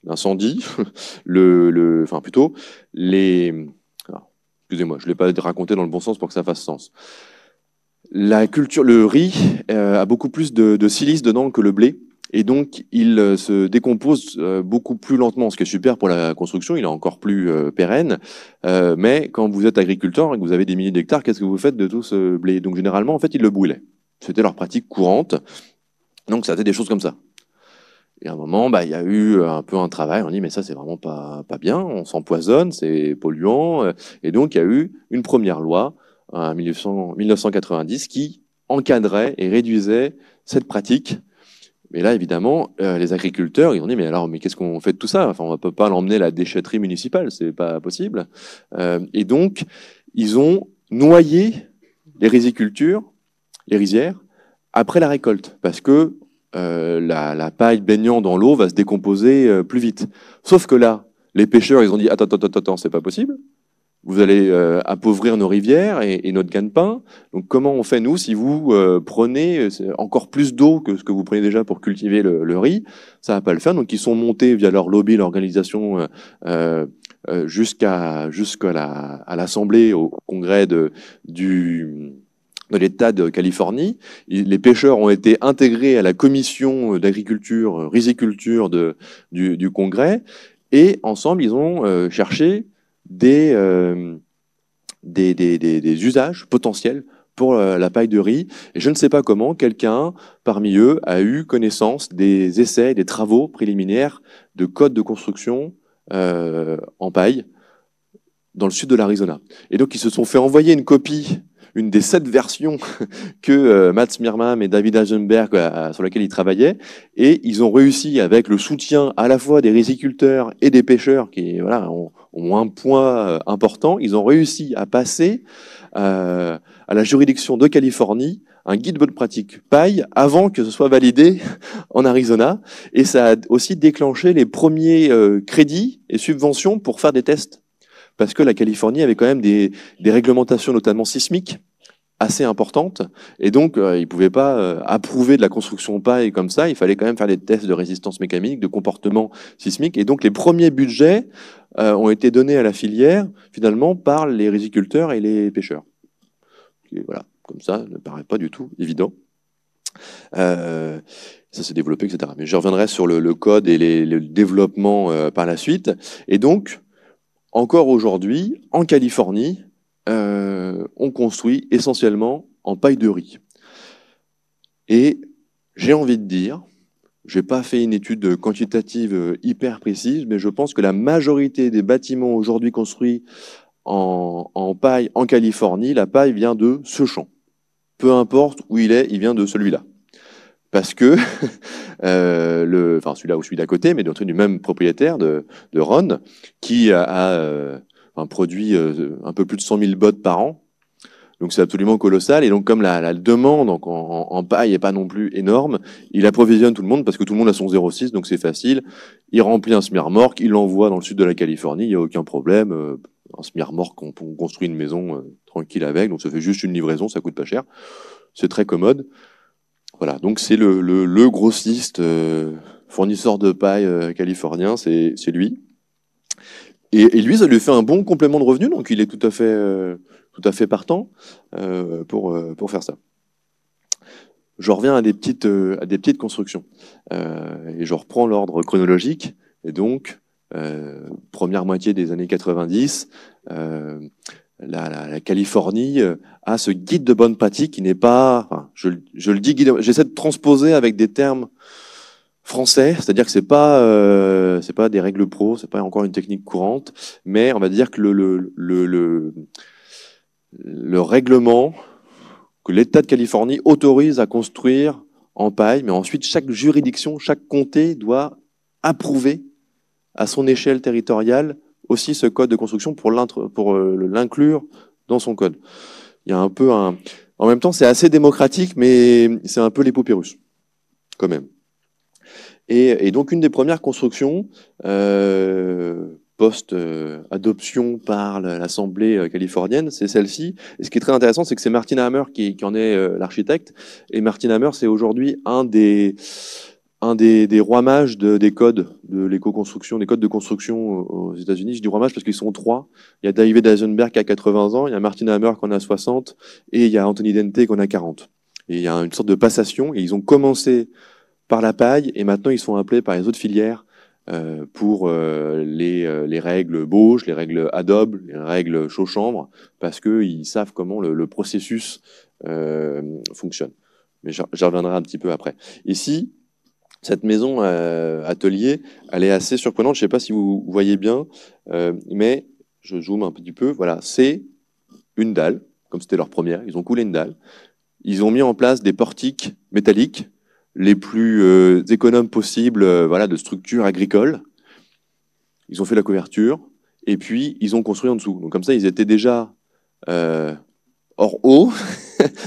l'incendie, enfin plutôt excusez-moi, je ne l'ai pas raconté dans le bon sens pour que ça fasse sens. Le riz a beaucoup plus de silice dedans que le blé, et donc il se décompose beaucoup plus lentement, ce qui est super pour la construction, il est encore plus pérenne. Mais quand vous êtes agriculteur et que vous avez des milliers d'hectares, qu'est-ce que vous faites de tout ce blé? Donc généralement, en fait, ils le brûlaient. C'était leur pratique courante. Donc ça a été des choses comme ça. Et à un moment, il y a eu un peu un travail, on dit mais ça c'est vraiment pas bien, on s'empoisonne, c'est polluant. Et donc il y a eu une première loi en 1990 qui encadrait et réduisait cette pratique. Mais là, évidemment, les agriculteurs, ils ont dit mais qu'est-ce qu'on fait de tout ça? Enfin, on ne peut pas l'emmener à la déchetterie municipale, c'est pas possible. Et donc, ils ont noyé les rizicultures, les rizières, après la récolte, parce que la paille baignant dans l'eau va se décomposer plus vite. Sauf que là, les pêcheurs, ils ont dit attends, c'est pas possible. vous allez appauvrir nos rivières et notre gagne-pain. Donc comment on fait, nous, si vous prenez encore plus d'eau que ce que vous prenez déjà pour cultiver le riz? Ça va pas le faire. Donc ils sont montés via leur lobby, l'organisation, jusqu'à l'Assemblée, au congrès de l'État de Californie. Les pêcheurs ont été intégrés à la commission d'agriculture, riziculture du congrès, et ensemble, ils ont cherché des usages potentiels pour la paille de riz. Et je ne sais pas comment quelqu'un parmi eux a eu connaissance des essais, des travaux préliminaires de codes de construction en paille dans le sud de l'Arizona. Et donc, ils se sont fait envoyer une copie, une des 7 versions que Matt Smirmam et David Eisenberg, sur laquelle ils travaillaient, et ils ont réussi, avec le soutien à la fois des riziculteurs et des pêcheurs, qui voilà, ont un point important, ils ont réussi à passer à la juridiction de Californie un guide bonne pratique paille avant que ce soit validé en Arizona, et ça a aussi déclenché les premiers crédits et subventions pour faire des tests, parce que la Californie avait quand même des réglementations, notamment sismiques, assez importantes, et donc ils ne pouvaient pas approuver de la construction paille comme ça, il fallait quand même faire des tests de résistance mécanique, de comportement sismique, et donc les premiers budgets ont été donnés à la filière, finalement, par les riziculteurs et les pêcheurs. Et voilà, comme ça, ne paraît pas du tout évident. Ça s'est développé, etc. Mais je reviendrai sur le code et le développement par la suite. Et donc, encore aujourd'hui, en Californie, on construit essentiellement en paille de riz. Et j'ai envie de dire, je n'ai pas fait une étude quantitative hyper précise, mais je pense que la majorité des bâtiments aujourd'hui construits en paille en Californie, la paille vient de ce champ. Peu importe où il vient de celui-là. Parce que, celui-là ou celui d'à côté, mais du même propriétaire de Ron, qui a produit un peu plus de 100 000 bottes par an. Donc c'est absolument colossal. Et donc comme la demande en paille n'est pas non plus énorme, il approvisionne tout le monde parce que tout le monde a son 0,6, donc c'est facile. Il remplit un semi-remorque, il l'envoie dans le sud de la Californie, il n'y a aucun problème. Un semi-remorque, on construit une maison tranquille avec, donc ça fait juste une livraison, ça coûte pas cher. C'est très commode. Voilà, donc c'est le grossiste fournisseur de paille californien, c'est lui. Et lui, ça lui fait un bon complément de revenu, donc il est tout à fait partant pour faire ça. Je reviens à des petites constructions et je reprends l'ordre chronologique. Et donc, première moitié des années 90, la Californie a ce guide de bonne pratique qui n'est pas, enfin, je le dis, j'essaie de transposer avec des termes français, c'est-à-dire que c'est pas des règles pro, c'est pas encore une technique courante, mais on va dire que le règlement que l'État de Californie autorise à construire en paille, mais ensuite chaque juridiction, chaque comté doit approuver à son échelle territoriale aussi ce code de construction pour l'inclure dans son code. Il y a un peu en même temps, c'est assez démocratique, mais c'est un peu l'épopée russe, quand même. Et donc, une des premières constructions post-adoption par l'Assemblée californienne, c'est celle-ci. Et ce qui est très intéressant, c'est que c'est Martin Hammer qui en est l'architecte. Et Martin Hammer, c'est aujourd'hui un des rois mages des codes de l'éco-construction, des codes de construction aux États-Unis. Je dis rois mages parce qu'ils sont 3. Il y a David Eisenberg qui a 80 ans, il y a Martin Hammer qui en a 60, et il y a Anthony Dente qui en a 40. Et il y a une sorte de passation, et ils ont commencé par la paille, et maintenant ils sont appelés par les autres filières pour les règles Bauge, les règles Adobe, les règles Chaux-Chambre, parce qu'ils savent comment le processus fonctionne. Mais j'y reviendrai un petit peu après. Ici, cette maison atelier, elle est assez surprenante. Je ne sais pas si vous voyez bien, mais je zoome un petit peu. Voilà, c'est une dalle, comme c'était leur première. Ils ont coulé une dalle. Ils ont mis en place des portiques métalliques les plus économes possibles, de structure agricole. Ils ont fait la couverture et puis ils ont construit en dessous. Donc comme ça, ils étaient déjà hors eau,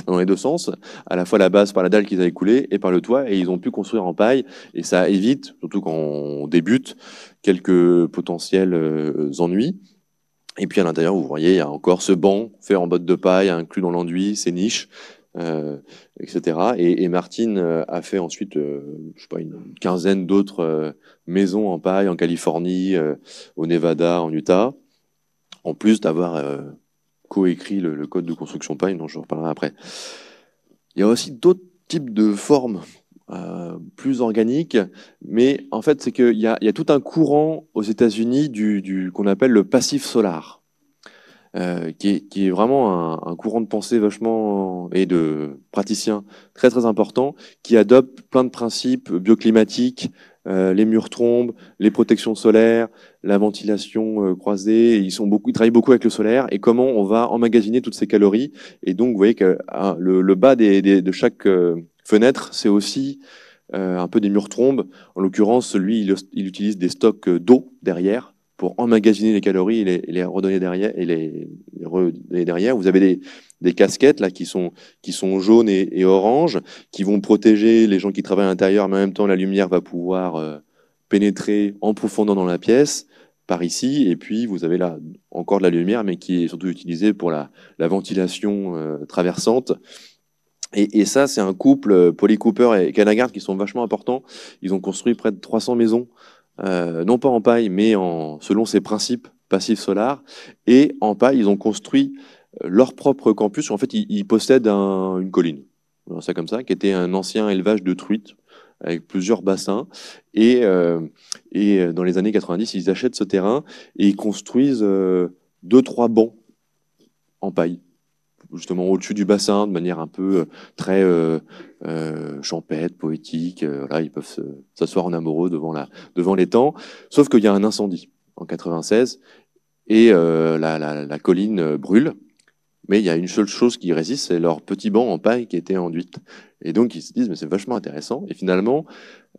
dans les deux sens, à la fois la base par la dalle qu'ils avaient coulée et par le toit, et ils ont pu construire en paille, et ça évite, surtout quand on débute, quelques potentiels ennuis. Et puis à l'intérieur, vous voyez, il y a encore ce banc fait en botte de paille, inclus dans l'enduit, ces niches, etc. Et Martin a fait ensuite, je sais pas, une quinzaine d'autres maisons en paille en Californie, au Nevada, en Utah, en plus d'avoir coécrit le code de construction paille, dont je reparlerai après. Il y a aussi d'autres types de formes plus organiques, mais en fait, c'est qu'il y a tout un courant aux États-Unis qu'on appelle le passif solar. Qui est vraiment un courant de pensée vachement et de praticiens très très important, qui adopte plein de principes bioclimatiques, les murs trombes, les protections solaires, la ventilation croisée. Ils travaillent beaucoup avec le solaire et comment on va emmagasiner toutes ces calories. Et donc vous voyez que le bas de chaque fenêtre, c'est aussi un peu des murs trombes. En l'occurrence, lui, il utilise des stocks d'eau derrière pour emmagasiner les calories et les redonner derrière. Les derrière. Vous avez des casquettes là qui sont jaunes et oranges, qui vont protéger les gens qui travaillent à l'intérieur, mais en même temps la lumière va pouvoir pénétrer en profondeur dans la pièce par ici. Et puis vous avez là encore de la lumière, mais qui est surtout utilisée pour la ventilation traversante. Et ça, c'est un couple, Polly Cooper et Canagard, qui sont vachement importants. Ils ont construit près de 300 maisons, non pas en paille, mais selon ces principes passifs solar. Et en paille, ils ont construit leur propre campus. En fait, ils possèdent une colline, ça comme ça, qui était un ancien élevage de truites avec plusieurs bassins. Et dans les années 90, ils achètent ce terrain et ils construisent 2-3 bancs en paille, justement au-dessus du bassin, de manière un peu très champêtre, poétique. Là, ils peuvent s'asseoir en amoureux devant l'étang. Sauf qu'il y a un incendie en 96 et la colline brûle. Mais il y a une seule chose qui résiste, c'est leur petit banc en paille qui était enduite. Et donc ils se disent, mais c'est vachement intéressant. Et finalement,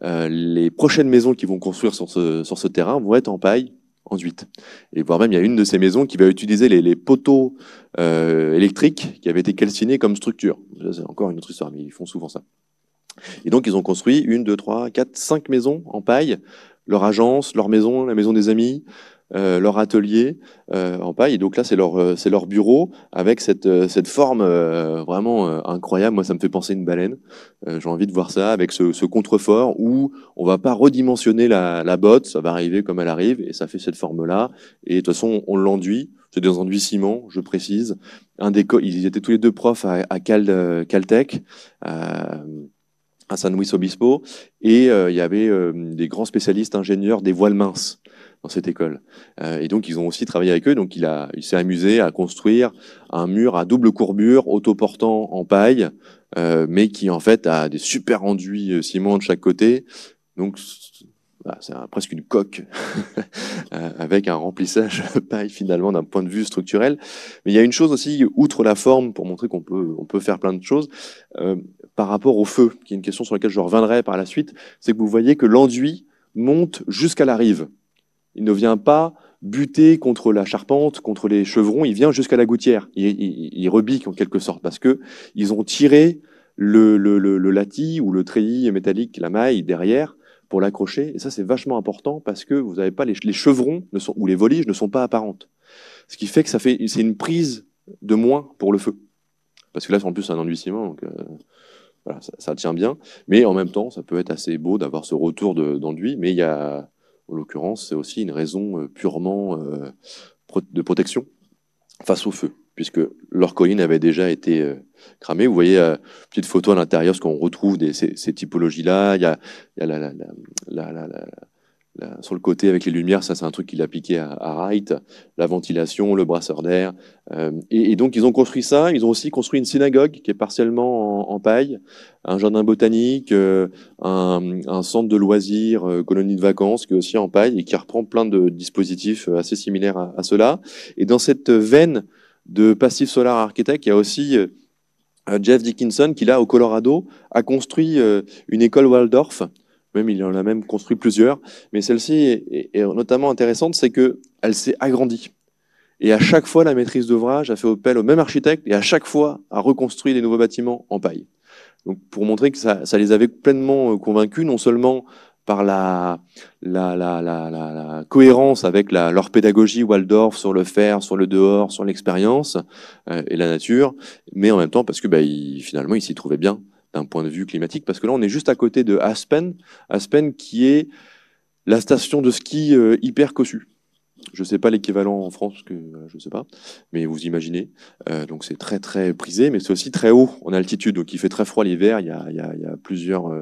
les prochaines maisons qu'ils vont construire sur ce terrain vont être en paille enduite. Et voire même, il y a une de ces maisons qui va utiliser les poteaux électriques qui avaient été calcinés comme structure. C'est encore une autre histoire, mais ils font souvent ça. Et donc, ils ont construit 1, 2, 3, 4, 5 maisons en paille, leur agence, leur maison, la maison des amis, leur atelier en paille. Et donc là, c'est leur bureau avec cette forme vraiment incroyable. Moi, ça me fait penser à une baleine. J'ai envie de voir ça avec ce contrefort où on va pas redimensionner la botte, ça va arriver comme elle arrive et ça fait cette forme-là. Et de toute façon, on l'enduit. C'est des enduits ciment, je précise. Ils étaient tous les deux profs à Caltech. À San Luis Obispo, et il y avait des grands spécialistes ingénieurs des voiles minces dans cette école. Et donc, ils ont aussi travaillé avec eux. Donc, il s'est amusé à construire un mur à double courbure, autoportant en paille, mais qui, en fait, a des super enduits ciment de chaque côté. Donc, voilà, c'est presque une coque avec un remplissage paille, finalement, d'un point de vue structurel. Mais il y a une chose aussi, outre la forme, pour montrer qu'on peut faire plein de choses, par rapport au feu, qui est une question sur laquelle je reviendrai par la suite, c'est que vous voyez que l'enduit monte jusqu'à la rive. Il ne vient pas buter contre la charpente, contre les chevrons, il vient jusqu'à la gouttière. Il rebique en quelque sorte, parce que ils ont tiré le latis ou le treillis métallique, la maille derrière, pour l'accrocher. Et ça, c'est vachement important parce que vous n'avez pas les chevrons ou les voliges ne sont pas apparentes. Ce qui fait que c'est une prise de moins pour le feu. Parce que là, c'est en plus un enduit ciment, donc voilà, ça tient bien. Mais en même temps, ça peut être assez beau d'avoir ce retour d'enduit. Mais il y a, en l'occurrence, c'est aussi une raison purement de protection face au feu, puisque leur colline avait déjà été cramée. Vous voyez, petite photo à l'intérieur, ce qu'on retrouve ces typologies-là. Il y a sur le côté avec les lumières, ça c'est un truc qu'il a piqué à Wright, la ventilation, le brasseur d'air. Et donc ils ont construit ça, ils ont aussi construit une synagogue qui est partiellement en paille, un jardin botanique, un centre de loisirs, colonie de vacances qui est aussi en paille et qui reprend plein de dispositifs assez similaires à cela. Et dans cette veine de Passive Solar Architect, il y a aussi Jeff Dickinson qui là au Colorado a construit une école Waldorf. Même, il en a même construit plusieurs. Mais celle-ci est notamment intéressante, c'est qu'elle s'est agrandie. Et à chaque fois, la maîtrise d'ouvrage a fait appel au même architecte et à chaque fois a reconstruit des nouveaux bâtiments en paille. Donc, pour montrer que ça les avait pleinement convaincus, non seulement par la cohérence avec leur pédagogie Waldorf sur le faire, sur le dehors, sur l'expérience et la nature, mais en même temps parce que finalement ils s'y trouvaient bien d'un point de vue climatique, parce que là on est juste à côté de Aspen, Aspen qui est la station de ski hyper cossue. Je ne sais pas l'équivalent en France, parce que je ne sais pas, mais vous imaginez. Donc c'est très très prisé, mais c'est aussi très haut en altitude, donc il fait très froid l'hiver. Il y a plusieurs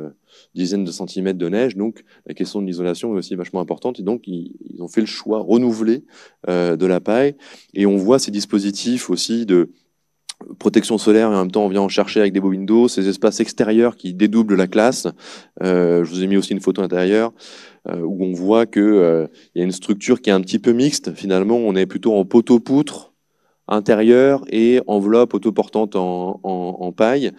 dizaines de centimètres de neige, donc la question de l'isolation est aussi vachement importante. Et donc ils ont fait le choix renouvelé de la paille, et on voit ces dispositifs aussi de protection solaire, et en même temps on vient en chercher avec des beaux windows, ces espaces extérieurs qui dédoublent la classe. Je vous ai mis aussi une photo intérieure où on voit que y a une structure qui est un petit peu mixte. Finalement, on est plutôt en poteau-poutre intérieur et enveloppe autoportante en paille.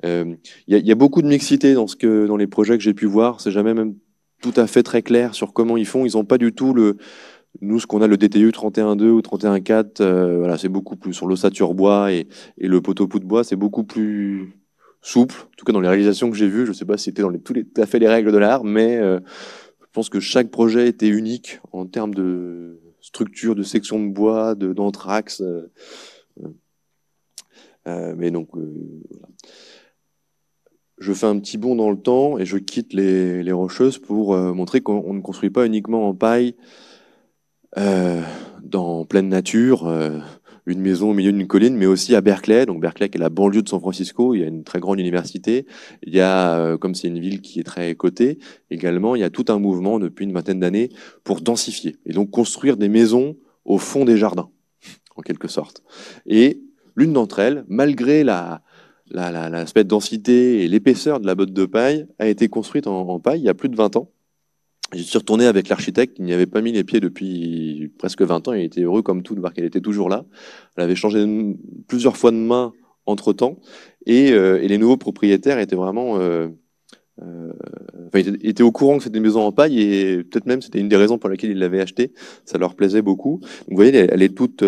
Y a beaucoup de mixité dans les projets que j'ai pu voir. C'est jamais même tout à fait très clair sur comment ils font. Ils n'ont pas du tout nous, ce qu'on a, le DTU 31.2 ou 31.4, voilà, c'est beaucoup plus sur l'ossature bois et le poteau-poutre bois, c'est beaucoup plus souple. En tout cas, dans les réalisations que j'ai vues, je ne sais pas si c'était dans tout à fait les règles de l'art, mais je pense que chaque projet était unique en termes de structure, de section de bois, d'anthrax. Mais donc, voilà. Je fais un petit bond dans le temps et je quitte les Rocheuses pour montrer qu'on ne construit pas uniquement en paille dans pleine nature, une maison au milieu d'une colline, mais aussi à Berkeley. Donc Berkeley, qui est la banlieue de San Francisco, il y a une très grande université. Il y a, comme c'est une ville qui est très cotée, également, il y a tout un mouvement depuis une vingtaine d'années pour densifier et donc construire des maisons au fond des jardins, en quelque sorte. Et l'une d'entre elles, malgré l'aspect de densité et l'épaisseur de la botte de paille, a été construite en paille il y a plus de 20 ans. J'y suis retourné avec l'architecte qui n'y avait pas mis les pieds depuis presque 20 ans. Il était heureux comme tout de voir qu'elle était toujours là. Elle avait changé plusieurs fois de main entre-temps. Et les nouveaux propriétaires étaient vraiment... étaient au courant que c'était une maison en paille et peut-être même c'était une des raisons pour laquelle ils l'avaient achetée. Ça leur plaisait beaucoup. Donc, vous voyez, elle est toute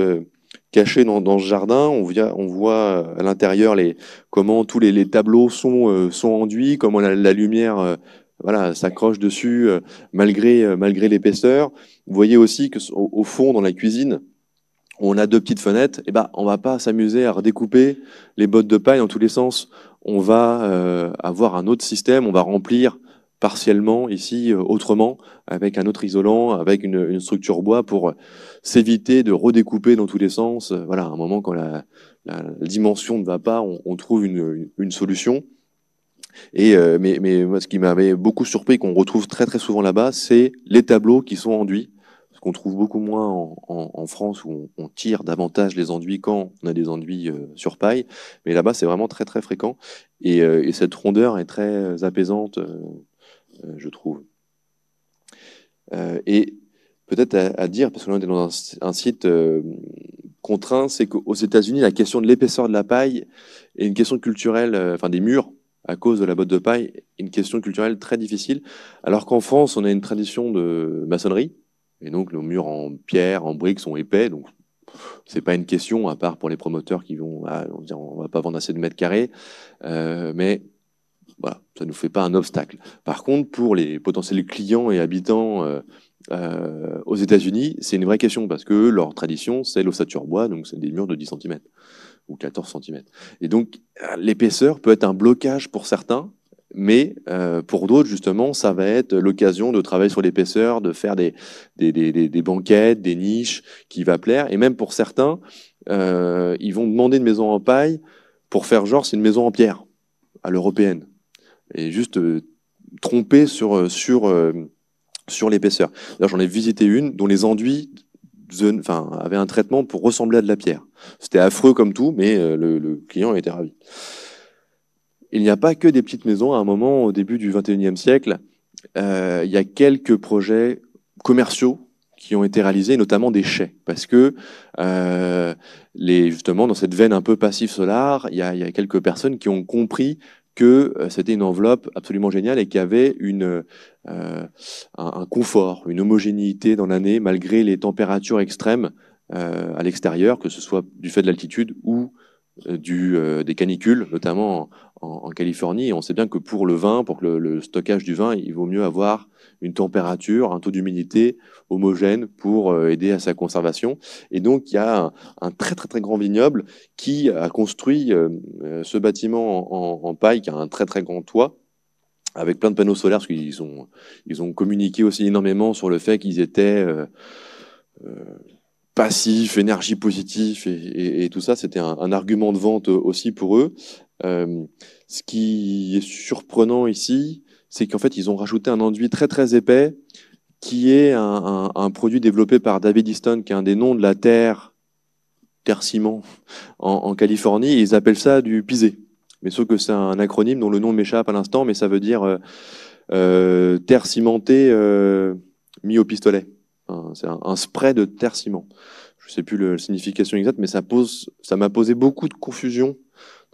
cachée dans ce jardin. On voit à l'intérieur comment tous les tableaux sont enduits, comment la lumière... voilà, s'accroche dessus malgré l'épaisseur. Vous voyez aussi que au fond, dans la cuisine, on a deux petites fenêtres. Et on va pas s'amuser à redécouper les bottes de paille dans tous les sens. On va avoir un autre système. On va remplir partiellement ici autrement avec un autre isolant, avec une structure bois pour s'éviter de redécouper dans tous les sens. Voilà, à un moment quand la dimension ne va pas, on trouve une solution. Mais moi, ce qui m'avait beaucoup surpris, qu'on retrouve très très souvent là-bas, c'est les tableaux qui sont enduits, ce qu'on trouve beaucoup moins en France où on tire davantage les enduits quand on a des enduits sur paille. Mais là-bas, c'est vraiment très très fréquent et cette rondeur est très apaisante, je trouve. Et peut-être à dire, parce que là on est dans un site contraint, c'est qu'aux États-Unis, la question de l'épaisseur de la paille est une question culturelle, enfin des murs, à cause de la botte de paille, une question culturelle très difficile. Alors qu'en France, on a une tradition de maçonnerie, et donc nos murs en pierre, en briques sont épais, donc c'est pas une question, à part pour les promoteurs qui vont dire on va pas vendre assez de mètres carrés, mais voilà, ça nous fait pas un obstacle. Par contre, pour les potentiels clients et habitants aux États-Unis, c'est une vraie question parce que leur tradition, c'est l'ossature bois, donc c'est des murs de 10 cm ou 14 cm. Et donc, l'épaisseur peut être un blocage pour certains, mais pour d'autres, justement, ça va être l'occasion de travailler sur l'épaisseur, de faire des banquettes, des niches qui va plaire. Et même pour certains, ils vont demander une maison en paille pour faire genre c'est une maison en pierre, à l'européenne. Et juste tromper sur l'épaisseur. Là, j'en ai visité une dont les enduits avaient un traitement pour ressembler à de la pierre. C'était affreux comme tout, mais le client était ravi. Il n'y a pas que des petites maisons. À un moment, au début du 21e siècle, il y a quelques projets commerciaux qui ont été réalisés, notamment des chais. Parce que, justement, dans cette veine un peu passif solar, il y a quelques personnes qui ont compris que c'était une enveloppe absolument géniale et qu'il y avait un confort, une homogénéité dans l'année, malgré les températures extrêmes à l'extérieur, que ce soit du fait de l'altitude ou des canicules, notamment en Californie. Et on sait bien que pour le vin, pour que le stockage du vin, il vaut mieux avoir une température, un taux d'humidité homogène pour aider à sa conservation. Et donc, il y a un très, très, très grand vignoble qui a construit ce bâtiment en paille, qui a un très, très grand toit, avec plein de panneaux solaires, parce ils ont communiqué aussi énormément sur le fait qu'ils étaient passifs, énergie positive et tout ça. C'était un argument de vente aussi pour eux. Ce qui est surprenant ici, c'est qu'en fait, ils ont rajouté un enduit très très épais, qui est un produit développé par David Easton, qui est un des noms de la terre ciment en Californie. Et ils appellent ça du pisé. Mais sauf que c'est un acronyme dont le nom m'échappe à l'instant, mais ça veut dire terre cimentée mis au pistolet. C'est un spray de terre ciment. Je sais plus la signification exacte, mais ça m'a posé beaucoup de confusion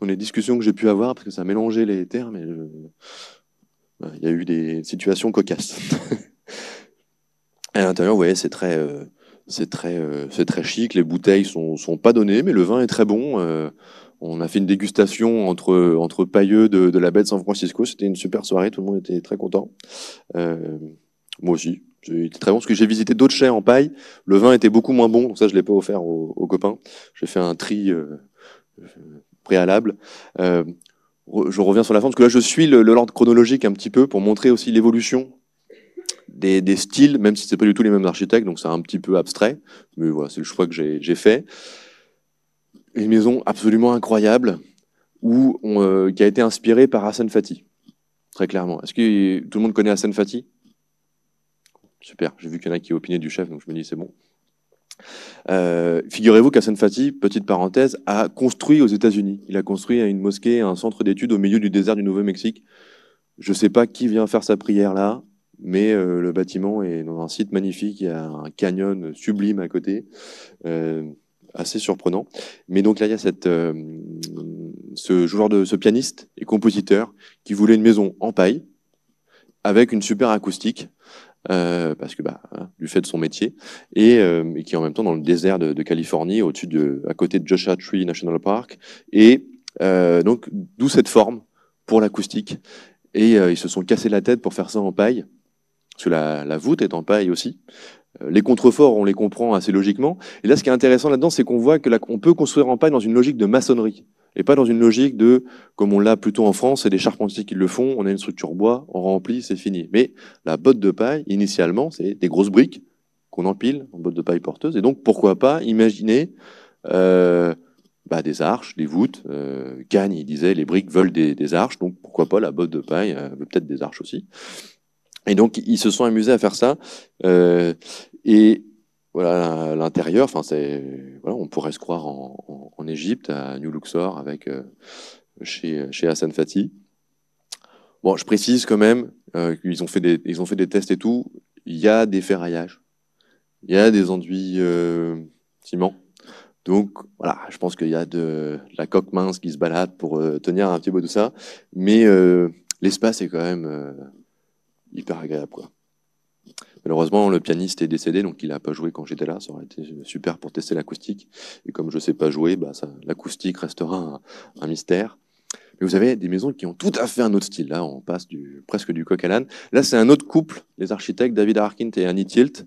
dans les discussions que j'ai pu avoir, parce que ça mélangeait les termes et il y a eu des situations cocasses. À l'intérieur, vous voyez, c'est très chic. Les bouteilles sont pas données, mais le vin est très bon. On a fait une dégustation entre pailleux de la baie de San Francisco. C'était une super soirée. Tout le monde était très content. Moi aussi. C'était très bon parce que j'ai visité d'autres chais en paille. Le vin était beaucoup moins bon, donc ça, je l'ai pas offert aux copains. J'ai fait un tri préalable. Je reviens sur la forme parce que là, je suis l'ordre chronologique un petit peu pour montrer aussi l'évolution des styles, même si c'est pas du tout les mêmes architectes, donc c'est un petit peu abstrait, mais voilà, c'est le choix que j'ai fait. Une maison absolument incroyable qui a été inspirée par Hassan Fathy, très clairement. Est-ce que tout le monde connaît Hassan Fathy? Super, j'ai vu qu'il y en a qui opinaient du chef, donc je me dis c'est bon. Figurez-vous qu'Hassan Fathy, petite parenthèse, a construit aux États-Unis. Il a construit une mosquée, un centre d'études au milieu du désert du Nouveau-Mexique. Je ne sais pas qui vient faire sa prière là, mais le bâtiment est dans un site magnifique. Il y a un canyon sublime à côté, assez surprenant. Mais donc là, il y a ce pianiste et compositeur qui voulait une maison en paille avec une super acoustique. Parce que du fait de son métier et qui est en même temps dans le désert de Californie, à côté de Joshua Tree National Park, et donc d'où cette forme pour l'acoustique. Et ils se sont cassés la tête pour faire ça en paille, parce que la voûte est en paille aussi. Les contreforts, on les comprend assez logiquement. Et là, ce qui est intéressant là-dedans, c'est qu'on voit que on peut construire en paille dans une logique de maçonnerie, et pas dans une logique de, comme on l'a plutôt en France, c'est des charpentiers qui le font, on a une structure bois, on remplit, c'est fini. Mais la botte de paille, initialement, c'est des grosses briques qu'on empile en botte de paille porteuse. Et donc, pourquoi pas imaginer des arches, des voûtes. Gagne, il disait, les briques veulent des arches, donc pourquoi pas la botte de paille veut peut-être des arches aussi. Et donc, ils se sont amusés à faire ça. Et voilà, l'intérieur, enfin, on pourrait se croire en Égypte, à New Luxor, avec chez Hassan Fathy. Bon, je précise quand même qu'ils ont fait des tests et tout. Il y a des ferraillages, il y a des enduits ciment. Donc voilà, je pense qu'il y a de la coque mince qui se balade pour tenir un petit peu tout ça. Mais l'espace est quand même hyper agréable, quoi. Malheureusement, le pianiste est décédé, donc il n'a pas joué quand j'étais là. Ça aurait été super pour tester l'acoustique. Et comme je ne sais pas jouer, l'acoustique restera un mystère. Mais vous avez des maisons qui ont tout à fait un autre style. Là, on passe presque du coq à l'âne. Là, c'est un autre couple, les architectes, David Harkint et Annie Tilt,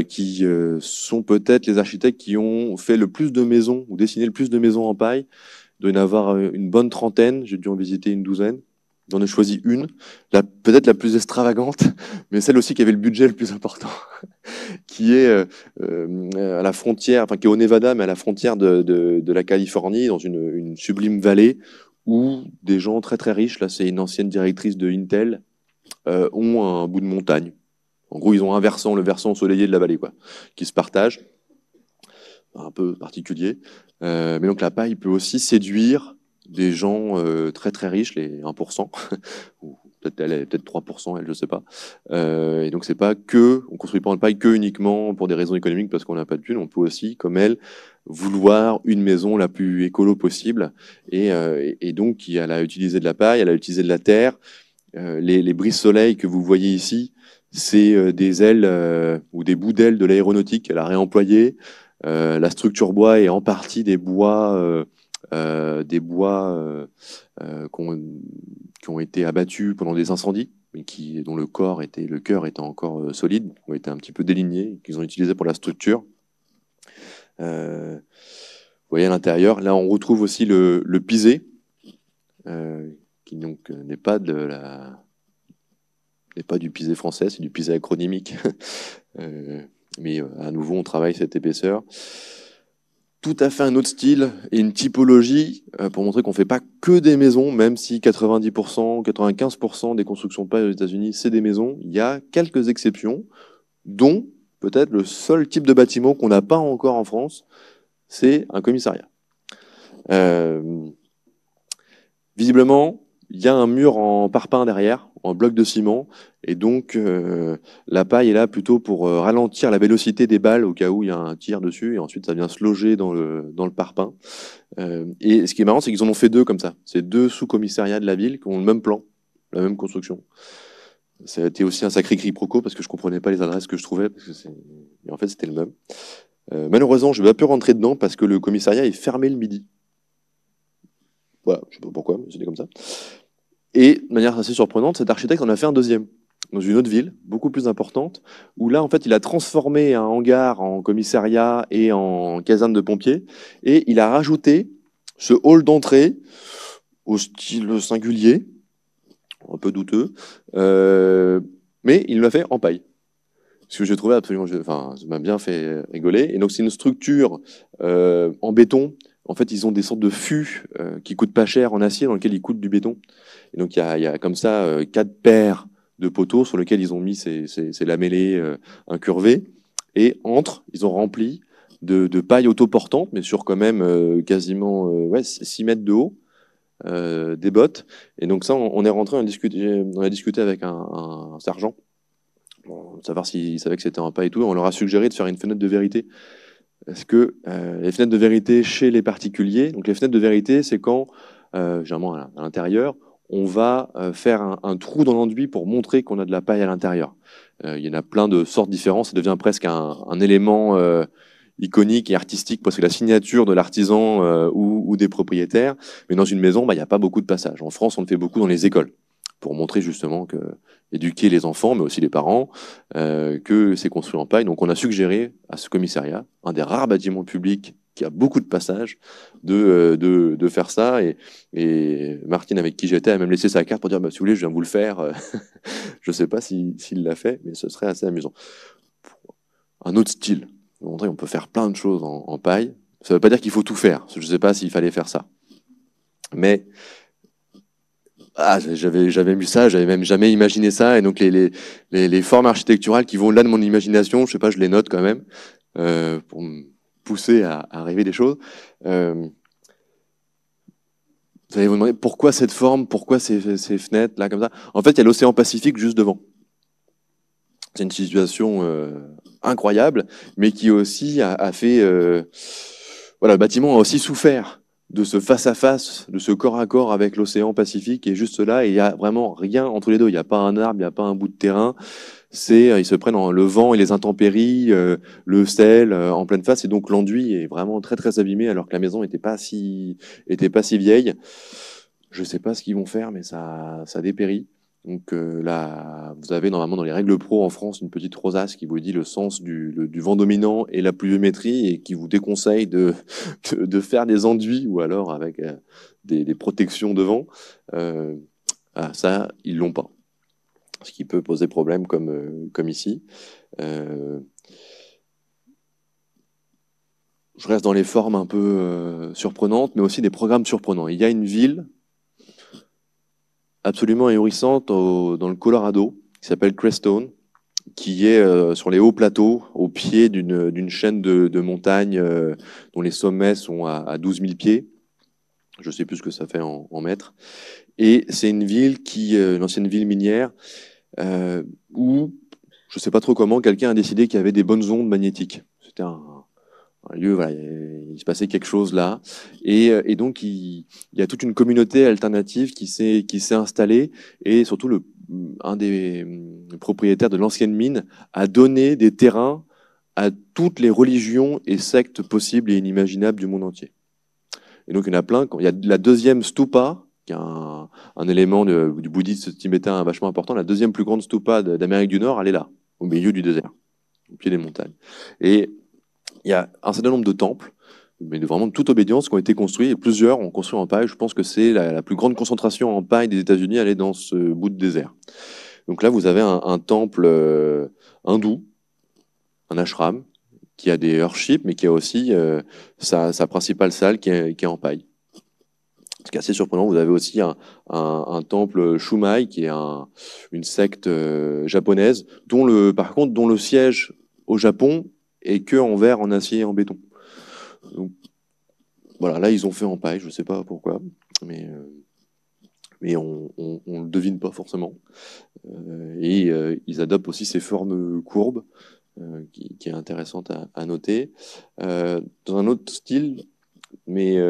qui sont peut-être les architectes qui ont fait le plus de maisons, ou dessiné le plus de maisons en paille. Il doit y en avoir une bonne trentaine. J'ai dû en visiter une douzaine. J'en ai choisi une, peut-être la plus extravagante, mais celle aussi qui avait le budget le plus important, qui est à la frontière, enfin qui est au Nevada, mais à la frontière de la Californie, dans une sublime vallée, où des gens très très riches, là c'est une ancienne directrice de Intel, ont un bout de montagne. En gros, ils ont le versant ensoleillé de la vallée, quoi, qui se partage, un peu particulier. Mais donc la paille peut aussi séduire des gens très très riches, les 1%, ou peut-être 3%, elle, je sais pas. Et donc c'est pas on construit pas en paille que uniquement pour des raisons économiques parce qu'on n'a pas de thunes, on peut aussi, comme elle, vouloir une maison la plus écolo possible. Et donc elle a utilisé de la paille, elle a utilisé de la terre. Les brises-soleil que vous voyez ici, c'est des ailes ou des bouts d'ailes de l'aéronautique qu'elle a réemployées. La structure bois est en partie des bois des bois qui ont été abattus pendant des incendies, mais dont le cœur était encore solide, ont été un petit peu délignés, qu'ils ont utilisés pour la structure. Vous voyez à l'intérieur, là on retrouve aussi le pisé, qui donc n'est pas du pisé français, c'est du pisé acronymique. Mais à nouveau, on travaille cette épaisseur. Tout à fait un autre style et une typologie pour montrer qu'on ne fait pas que des maisons, même si 90%, 95% des constructions de paille aux États-Unis, c'est des maisons. Il y a quelques exceptions, dont peut-être le seul type de bâtiment qu'on n'a pas encore en France, c'est un commissariat. Visiblement, il y a un mur en parpaing derrière, en bloc de ciment, et donc la paille est là plutôt pour ralentir la vélocité des balles au cas où il y a un tir dessus, et ensuite ça vient se loger dans le parpaing. Et ce qui est marrant, c'est qu'ils en ont fait deux comme ça. C'est deux sous-commissariats de la ville qui ont le même plan, la même construction. Ça a été aussi un sacré quiproquo parce que je comprenais pas les adresses que je trouvais, et en fait c'était le même. Malheureusement, je n'ai pas pu rentrer dedans parce que le commissariat est fermé le midi. Voilà, je ne sais pas pourquoi, mais c'était comme ça. Et de manière assez surprenante, cet architecte en a fait un deuxième, dans une autre ville, beaucoup plus importante, où là, en fait, il a transformé un hangar en commissariat et en caserne de pompiers, et il a rajouté ce hall d'entrée au style singulier, un peu douteux, mais il l'a fait en paille. Ce que j'ai trouvé absolument... Enfin, ça m'a bien fait rigoler. Et donc, c'est une structure en béton. En fait, ils ont des sortes de fûts qui coûtent pas cher en acier, dans lesquels ils coulent du béton. Et donc, il y a comme ça 4 paires de poteaux sur lesquels ils ont mis ces lamellés incurvés. Et ils ont rempli de paille autoportante, mais sur quand même quasiment 6 mètres de haut, des bottes. Et donc ça, on est rentré, on a discuté avec un sergent, pour savoir s'il savait que c'était en paille et tout. On leur a suggéré de faire une fenêtre de vérité. Parce que les fenêtres de vérité chez les particuliers, donc les fenêtres de vérité, c'est quand, généralement à l'intérieur, on va faire un trou dans l'enduit pour montrer qu'on a de la paille à l'intérieur. Il y en a plein de sortes différentes, ça devient presque un élément iconique et artistique, parce que la signature de l'artisan ou des propriétaires. Mais dans une maison, il n'y a pas beaucoup de passages. En France, on le fait beaucoup dans les écoles, pour montrer justement que éduquer les enfants, mais aussi les parents, que c'est construit en paille. Donc on a suggéré à ce commissariat, un des rares bâtiments publics qui a beaucoup de passages, de faire ça. Et Martine, avec qui j'étais, a même laissé sa carte pour dire si vous voulez, je viens vous le faire. Je ne sais pas s'il l'a fait, mais ce serait assez amusant. Un autre style. On peut faire plein de choses en paille. Ça ne veut pas dire qu'il faut tout faire. Je ne sais pas s'il fallait faire ça. Mais j'avais vu ça, j'avais même jamais imaginé ça. Et donc les formes architecturales qui vont là de mon imagination, je sais pas, je les note quand même pour me pousser à rêver des choses. Vous allez vous demander pourquoi cette forme, pourquoi ces fenêtres là comme ça. En fait, il y a l'océan Pacifique juste devant. C'est une situation incroyable, mais qui aussi a fait... voilà, le bâtiment a aussi souffert de ce face-à-face, de ce corps-à-corps avec l'océan Pacifique, et juste là, il n'y a vraiment rien entre les deux. Il n'y a pas un arbre, il n'y a pas un bout de terrain. Ils se prennent le vent et les intempéries, le sel en pleine face, et donc l'enduit est vraiment très très abîmé, alors que la maison n'était pas si vieille. Je ne sais pas ce qu'ils vont faire, mais ça dépérit. Donc là, vous avez normalement dans les règles pro en France une petite rosace qui vous dit le sens du vent dominant et la pluviométrie, et qui vous déconseille de faire des enduits ou alors avec des protections de vent. Ça, ils l'ont pas. Ce qui peut poser problème comme ici. Je reste dans les formes un peu surprenantes, mais aussi des programmes surprenants. Il y a une ville absolument ahurissante dans le Colorado, qui s'appelle Crestone, qui est sur les hauts plateaux, au pied d'une chaîne de montagnes dont les sommets sont à 12 000 pieds. Je ne sais plus ce que ça fait en mètres. Et c'est une ville une ancienne ville minière, où, je ne sais pas trop comment, quelqu'un a décidé qu'il y avait des bonnes ondes magnétiques. C'était un lieu, voilà, il se passait quelque chose là, et donc il y a toute une communauté alternative qui s'est installée, et surtout un des propriétaires de l'ancienne mine a donné des terrains à toutes les religions et sectes possibles et inimaginables du monde entier. Et donc, il y en a plein. Il y a la deuxième stupa, qui est un élément du bouddhisme tibétain vachement important. La deuxième plus grande stupa d'Amérique du Nord, elle est là, au milieu du désert, au pied des montagnes. Et il y a un certain nombre de temples, mais vraiment de toute obédience, qui ont été construits, et plusieurs ont construit en paille. Je pense que c'est la plus grande concentration en paille des États-Unis, elle est dans ce bout de désert. Donc là, vous avez un temple hindou, un ashram, qui a des worships, mais qui a aussi sa principale salle qui est en paille. Ce qui est assez surprenant, vous avez aussi un temple Shumai, qui est une secte japonaise, par contre, dont le siège au Japon est que en verre, en acier et en béton. Donc, voilà, là, ils ont fait en paille, je ne sais pas pourquoi, mais on ne le devine pas forcément. Ils adoptent aussi ces formes courbes, qui est intéressante à noter. Dans un autre style, mais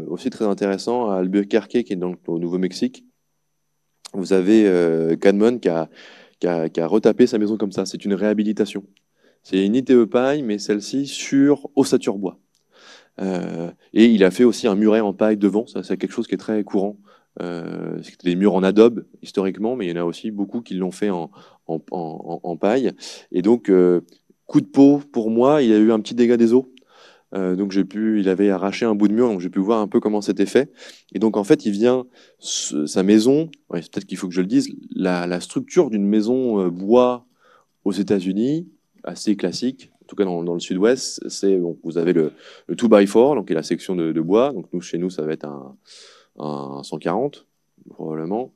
aussi très intéressant, à Albuquerque, qui est au Nouveau-Mexique, vous avez Cadmon qui a retapé sa maison comme ça. C'est une réhabilitation. C'est une ITE paille, mais celle-ci sur ossature bois. Et il a fait aussi un muret en paille devant. Ça, c'est quelque chose qui est très courant. C'est des murs en adobe historiquement, mais il y en a aussi beaucoup qui l'ont fait en paille. Et donc, coup de peau, pour moi, il y a eu un petit dégât des eaux. Donc il avait arraché un bout de mur, donc j'ai pu voir un peu comment c'était fait. Et donc en fait, sa maison, ouais, peut-être qu'il faut que je le dise, la structure d'une maison bois aux États-Unis, assez classique, en tout cas dans le sud-ouest, c'est vous avez le 2x4, donc qui est la section de bois. Donc chez nous, ça va être un 140 probablement.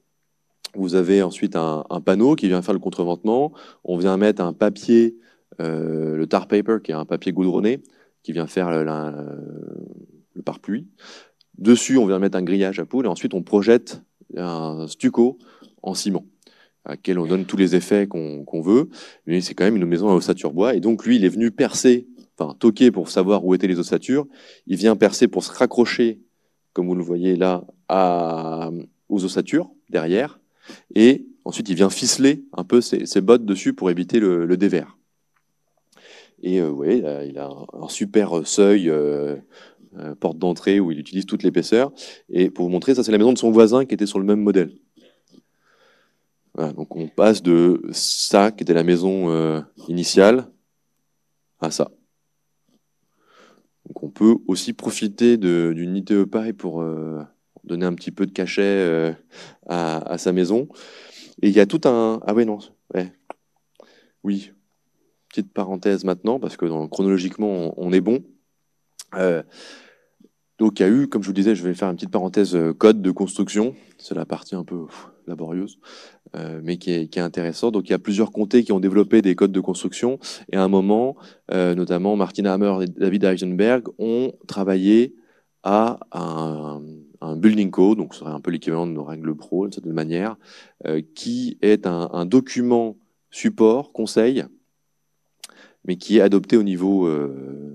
Vous avez ensuite un panneau qui vient faire le contreventement. On vient mettre un papier, le tar paper, qui est un papier goudronné, qui vient faire le pare-pluie. Dessus, on vient mettre un grillage à poules et ensuite on projette un stucco en ciment, à laquelle on donne tous les effets qu'on veut. Mais c'est quand même une maison à ossature bois. Et donc lui, il est venu percer, enfin toquer pour savoir où étaient les ossatures. Il vient percer pour se raccrocher, comme vous le voyez là, aux ossatures derrière. Et ensuite, il vient ficeler un peu ses bottes dessus pour éviter le dévers. Et vous voyez, il a un super seuil, porte d'entrée, où il utilise toute l'épaisseur. Et pour vous montrer, ça c'est la maison de son voisin qui était sur le même modèle. Voilà, donc on passe de ça, qui était la maison initiale, à ça. Donc on peut aussi profiter d'une ITE paille pour donner un petit peu de cachet à sa maison. Et il y a tout un... Ah ouais, non. Ouais. Oui. Petite parenthèse maintenant, parce que chronologiquement, on est bon. Donc il y a eu, comme je vous disais, je vais faire une petite parenthèse code de construction. C'est la partie un peu laborieuse, mais qui est intéressante. Donc il y a plusieurs comtés qui ont développé des codes de construction. Et à un moment, notamment Martin Hammer et David Eisenberg ont travaillé à un building code, donc ce serait un peu l'équivalent de nos règles pro d'une certaine manière, qui est un document support, conseil, mais qui est adopté au niveau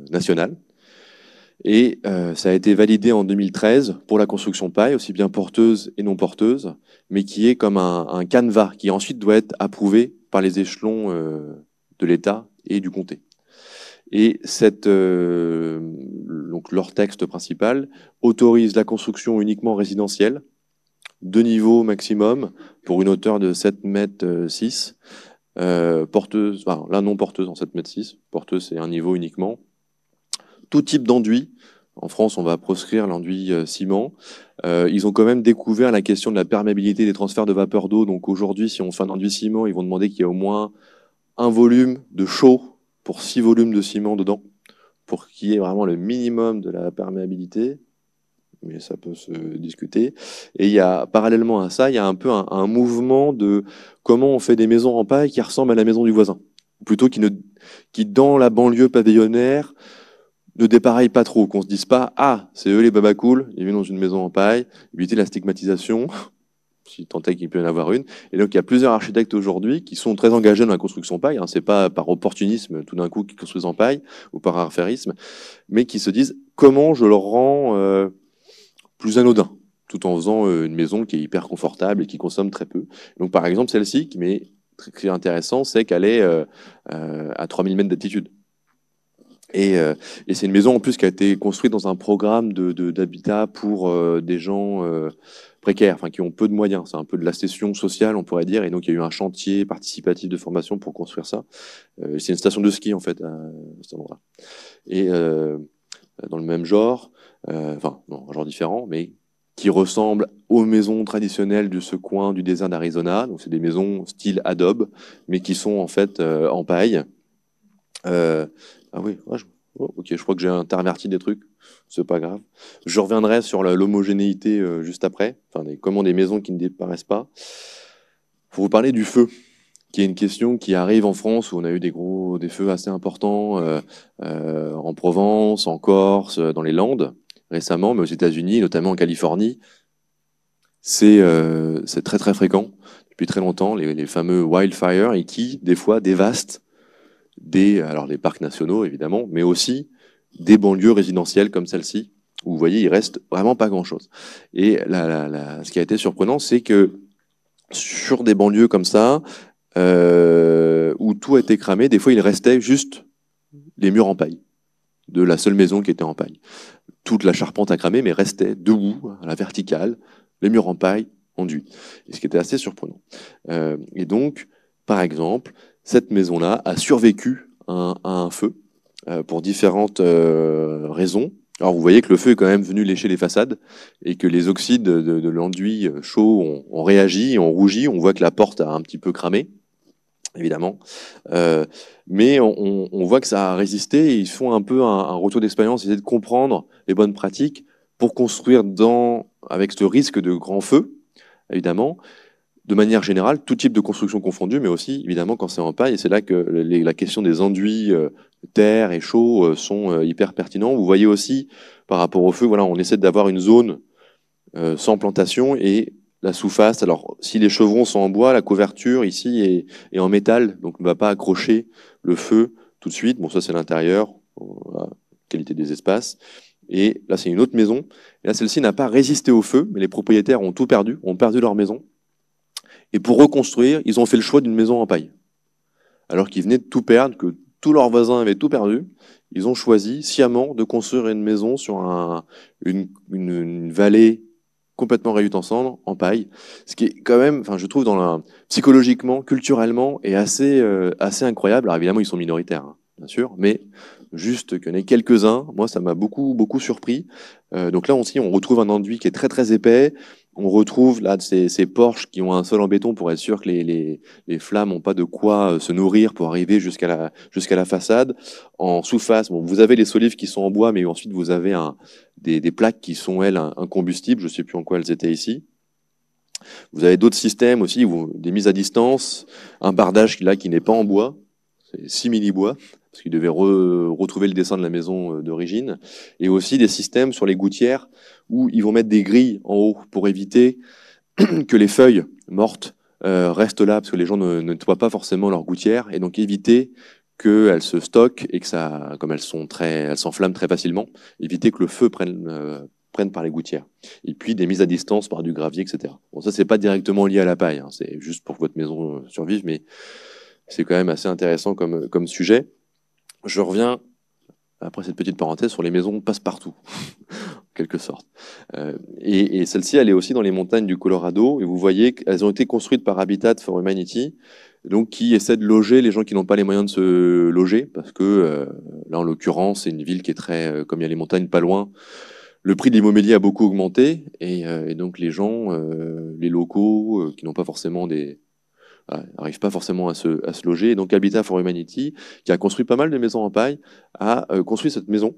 national. Et ça a été validé en 2013 pour la construction paille, aussi bien porteuse et non porteuse, mais qui est comme un canevas qui ensuite doit être approuvé par les échelons de l'État et du comté. Et donc leur texte principal autorise la construction uniquement résidentielle, 2 niveaux maximum, pour une hauteur de 7,6 mètres, porteuse, enfin, là non porteuse en 7,6 mètres, porteuse c'est un niveau uniquement. Tout type d'enduit. En France, on va proscrire l'enduit ciment. Ils ont quand même découvert la question de la perméabilité des transferts de vapeur d'eau. Donc aujourd'hui, si on fait un enduit ciment, ils vont demander qu'il y ait au moins un volume de chaux pour 6 volumes de ciment dedans, pour qu'il y ait vraiment le minimum de la perméabilité. Mais ça peut se discuter. Et il y a, parallèlement à ça, il y a un peu un mouvement de comment on fait des maisons en paille qui ressemblent à la maison du voisin. Plutôt qui dans la banlieue pavillonnaire, ne dépareille pas trop, qu'on se dise pas « Ah, c'est eux les babacools, ils vivent dans une maison en paille », éviter la stigmatisation, si tant est qu'il peut y en avoir une. Et donc, il y a plusieurs architectes aujourd'hui qui sont très engagés dans la construction paille. Hein. C'est pas par opportunisme, tout d'un coup, qu'ils construisent en paille, ou par affairisme, mais qui se disent « Comment je le rends plus anodin ?» tout en faisant une maison qui est hyper confortable et qui consomme très peu. Donc, par exemple, celle-ci, qui m'est très intéressant, c'est qu'elle est à 3000 mètres d'altitude. Et c'est une maison en plus qui a été construite dans un programme d'habitat pour des gens précaires, enfin qui ont peu de moyens. C'est un peu de l'accession sociale, on pourrait dire. Et donc il y a eu un chantier participatif de formation pour construire ça. C'est une station de ski en fait à cet endroit-là. Et dans le même genre, enfin non, un genre différent, mais qui ressemble aux maisons traditionnelles de ce coin du désert d'Arizona. Donc c'est des maisons style adobe, mais qui sont en fait en paille. Ah oui, ouais, ok, je crois que j'ai interverti des trucs, c'est pas grave. Je reviendrai sur l'homogénéité juste après, enfin, comment des maisons qui ne disparaissent pas. Pour vous parler du feu, qui est une question qui arrive en France, où on a eu des feux assez importants en Provence, en Corse, dans les Landes, récemment, mais aux États-Unis, notamment en Californie. C'est très très fréquent, depuis très longtemps, les fameux wildfires, et qui, des fois, dévastent alors les parcs nationaux évidemment, mais aussi des banlieues résidentielles comme celle-ci, où vous voyez, il reste vraiment pas grand-chose. Et ce qui a été surprenant, c'est que sur des banlieues comme ça, où tout a été cramé, des fois il restait juste les murs en paille, de la seule maison qui était en paille. Toute la charpente a cramé, mais restait debout, à la verticale, les murs en paille, enduits. Et ce qui était assez surprenant. Et donc, par exemple, cette maison-là a survécu à un feu pour différentes raisons. Alors vous voyez que le feu est quand même venu lécher les façades et que les oxydes de l'enduit chaud ont réagi, ont rougi. On voit que la porte a un petit peu cramé, évidemment. Mais on voit que ça a résisté et ils font un peu un retour d'expérience, essayer de comprendre les bonnes pratiques pour construire avec ce risque de grand feu, évidemment, de manière générale, tout type de construction confondue, mais aussi, évidemment, quand c'est en paille. Et c'est là que la question des enduits terre et chaud sont hyper pertinents. Vous voyez aussi, par rapport au feu, voilà, on essaie d'avoir une zone sans plantation et la sous-face. Alors, si les chevrons sont en bois, la couverture ici est en métal, donc ne va pas accrocher le feu tout de suite. Bon, ça, c'est l'intérieur, la qualité des espaces. Et là, c'est une autre maison. Et là, celle-ci n'a pas résisté au feu, mais les propriétaires ont tout perdu, ont perdu leur maison. Et pour reconstruire, ils ont fait le choix d'une maison en paille. Alors qu'ils venaient de tout perdre, que tous leurs voisins avaient tout perdu, ils ont choisi sciemment de construire une maison sur une vallée complètement réduite en cendres, en paille. Ce qui est quand même, enfin, je trouve, psychologiquement, culturellement, est assez incroyable. Alors évidemment, ils sont minoritaires, hein, bien sûr, mais juste qu'il y en ait quelques-uns, moi, ça m'a beaucoup, beaucoup surpris. Donc là aussi, on retrouve un enduit qui est très, très épais. On retrouve là ces porches qui ont un sol en béton pour être sûr que les flammes n'ont pas de quoi se nourrir pour arriver jusqu'à la façade. En sous-face, bon, vous avez les solives qui sont en bois, mais ensuite vous avez des plaques qui sont, elles, incombustibles. Je ne sais plus en quoi elles étaient ici. Vous avez d'autres systèmes aussi, des mises à distance, un bardage là qui n'est pas en bois, c'est simili-bois, parce qu'ils devaient retrouver le dessin de la maison d'origine, et aussi des systèmes sur les gouttières où ils vont mettre des grilles en haut pour éviter que les feuilles mortes restent là, parce que les gens ne nettoient pas forcément leurs gouttières, et donc éviter qu'elles se stockent et que ça, comme elles s'enflamment très facilement, éviter que le feu prenne par les gouttières. Et puis des mises à distance par du gravier, etc. Bon, ça, c'est pas directement lié à la paille, hein, c'est juste pour que votre maison survive, mais c'est quand même assez intéressant comme sujet. Je reviens, après cette petite parenthèse, sur les maisons passe-partout, en quelque sorte. Et celle-ci, elle est aussi dans les montagnes du Colorado, et vous voyez qu'elles ont été construites par Habitat for Humanity, donc qui essaie de loger les gens qui n'ont pas les moyens de se loger, parce que là, en l'occurrence, c'est une ville qui est très, comme il y a les montagnes pas loin, le prix de l'immobilier a beaucoup augmenté, et donc les gens, les locaux, qui n'ont pas forcément n'arrivent pas forcément à se loger. Et donc Habitat for Humanity, qui a construit pas mal de maisons en paille, a construit cette maison.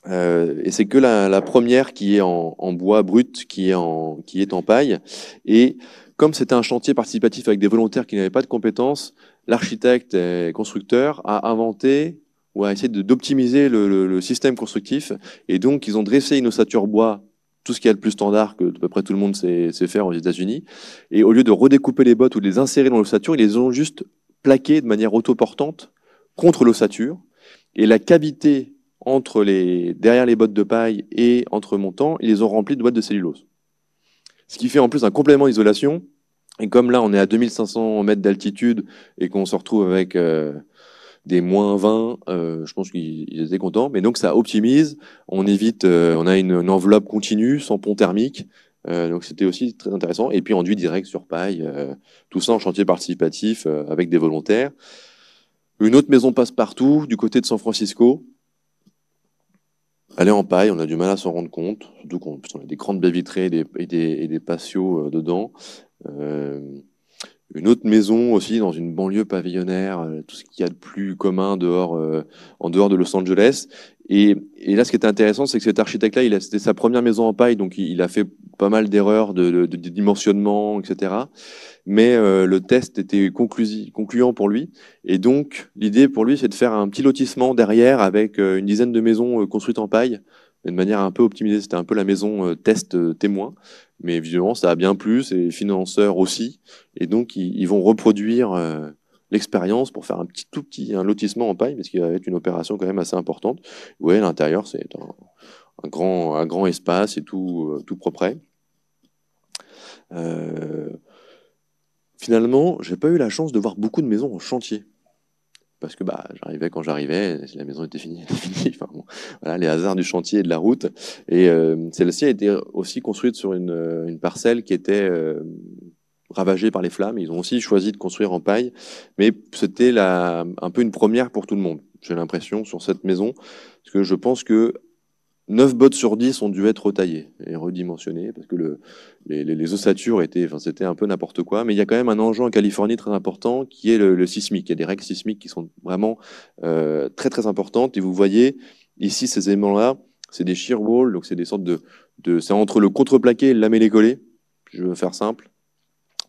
Et c'est que la première qui est en bois brut, qui est en paille. Et comme c'était un chantier participatif avec des volontaires qui n'avaient pas de compétences, l'architecte et constructeur a inventé ou a essayé d'optimiser le système constructif. Et donc, ils ont dressé une ossature bois, tout ce qu'il y a de plus standard que à peu près tout le monde sait faire aux États-Unis. Et au lieu de redécouper les bottes ou de les insérer dans l'ossature, ils les ont juste plaquées de manière autoportante contre l'ossature. Et la cavité derrière les bottes de paille et entre montants, ils les ont remplies de boîtes de cellulose. Ce qui fait en plus un complément d'isolation. Et comme là, on est à 2500 mètres d'altitude et qu'on se retrouve avec des -20, je pense qu'ils étaient contents. Mais donc ça optimise, on évite, on a une enveloppe continue, sans pont thermique. Donc c'était aussi très intéressant. Et puis enduit direct sur paille, tout ça en chantier participatif avec des volontaires. Une autre maison passe-partout du côté de San Francisco. Elle est en paille, on a du mal à s'en rendre compte, surtout qu'on a des grandes baies vitrées et des patios dedans. Euh, une autre maison aussi dans une banlieue pavillonnaire, tout ce qu'il y a de plus commun dehors, en dehors de Los Angeles. Et là, ce qui était intéressant, c'est que cet architecte-là, c'était sa première maison en paille, donc il a fait pas mal d'erreurs de dimensionnement, etc. Mais le test était concluant pour lui. Et donc, l'idée pour lui, c'est de faire un petit lotissement derrière avec une dizaine de maisons construites en paille, de manière un peu optimisée. C'était un peu la maison test témoin. Mais visiblement, ça a bien plu, et les financeurs aussi. Et donc, ils vont reproduire l'expérience pour faire un lotissement en paille, parce qu'il va être une opération quand même assez importante. Ouais, l'intérieur, c'est un grand espace et tout propre. Finalement, j'ai pas eu la chance de voir beaucoup de maisons en chantier. Parce que j'arrivais quand j'arrivais, la maison était finie, elle était finie. Enfin, bon, voilà, les hasards du chantier et de la route. Et celle-ci a été aussi construite sur une parcelle qui était ravagée par les flammes. Ils ont aussi choisi de construire en paille, mais c'était un peu une première pour tout le monde. J'ai l'impression sur cette maison, parce que je pense que 9 bottes sur 10 ont dû être retaillées et redimensionnées parce que les ossatures c'était un peu n'importe quoi. Mais il y a quand même un enjeu en Californie très important qui est le sismique. Il y a des règles sismiques qui sont vraiment très très importantes. Et vous voyez ici ces éléments-là, c'est des shear walls, donc c'est des sortes c'est entre le contreplaqué et le lamellé collé, je veux faire simple,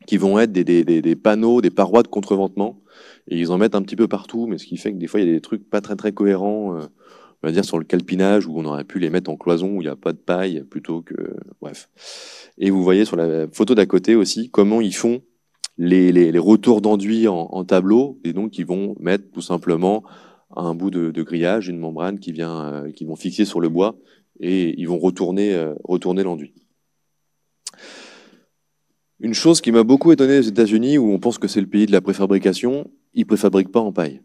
qui vont être des panneaux, des parois de contreventement. Et ils en mettent un petit peu partout, mais ce qui fait que des fois il y a des trucs pas très très cohérents. On va dire sur le calpinage, où on aurait pu les mettre en cloison, où il n'y a pas de paille, plutôt que... Bref. Et vous voyez sur la photo d'à côté aussi comment ils font les retours d'enduit en tableau, et donc ils vont mettre tout simplement un bout de grillage, une membrane qu'ils vont fixer sur le bois, et ils vont retourner l'enduit. Une chose qui m'a beaucoup étonné aux États-Unis, où on pense que c'est le pays de la préfabrication, ils ne préfabriquent pas en paille.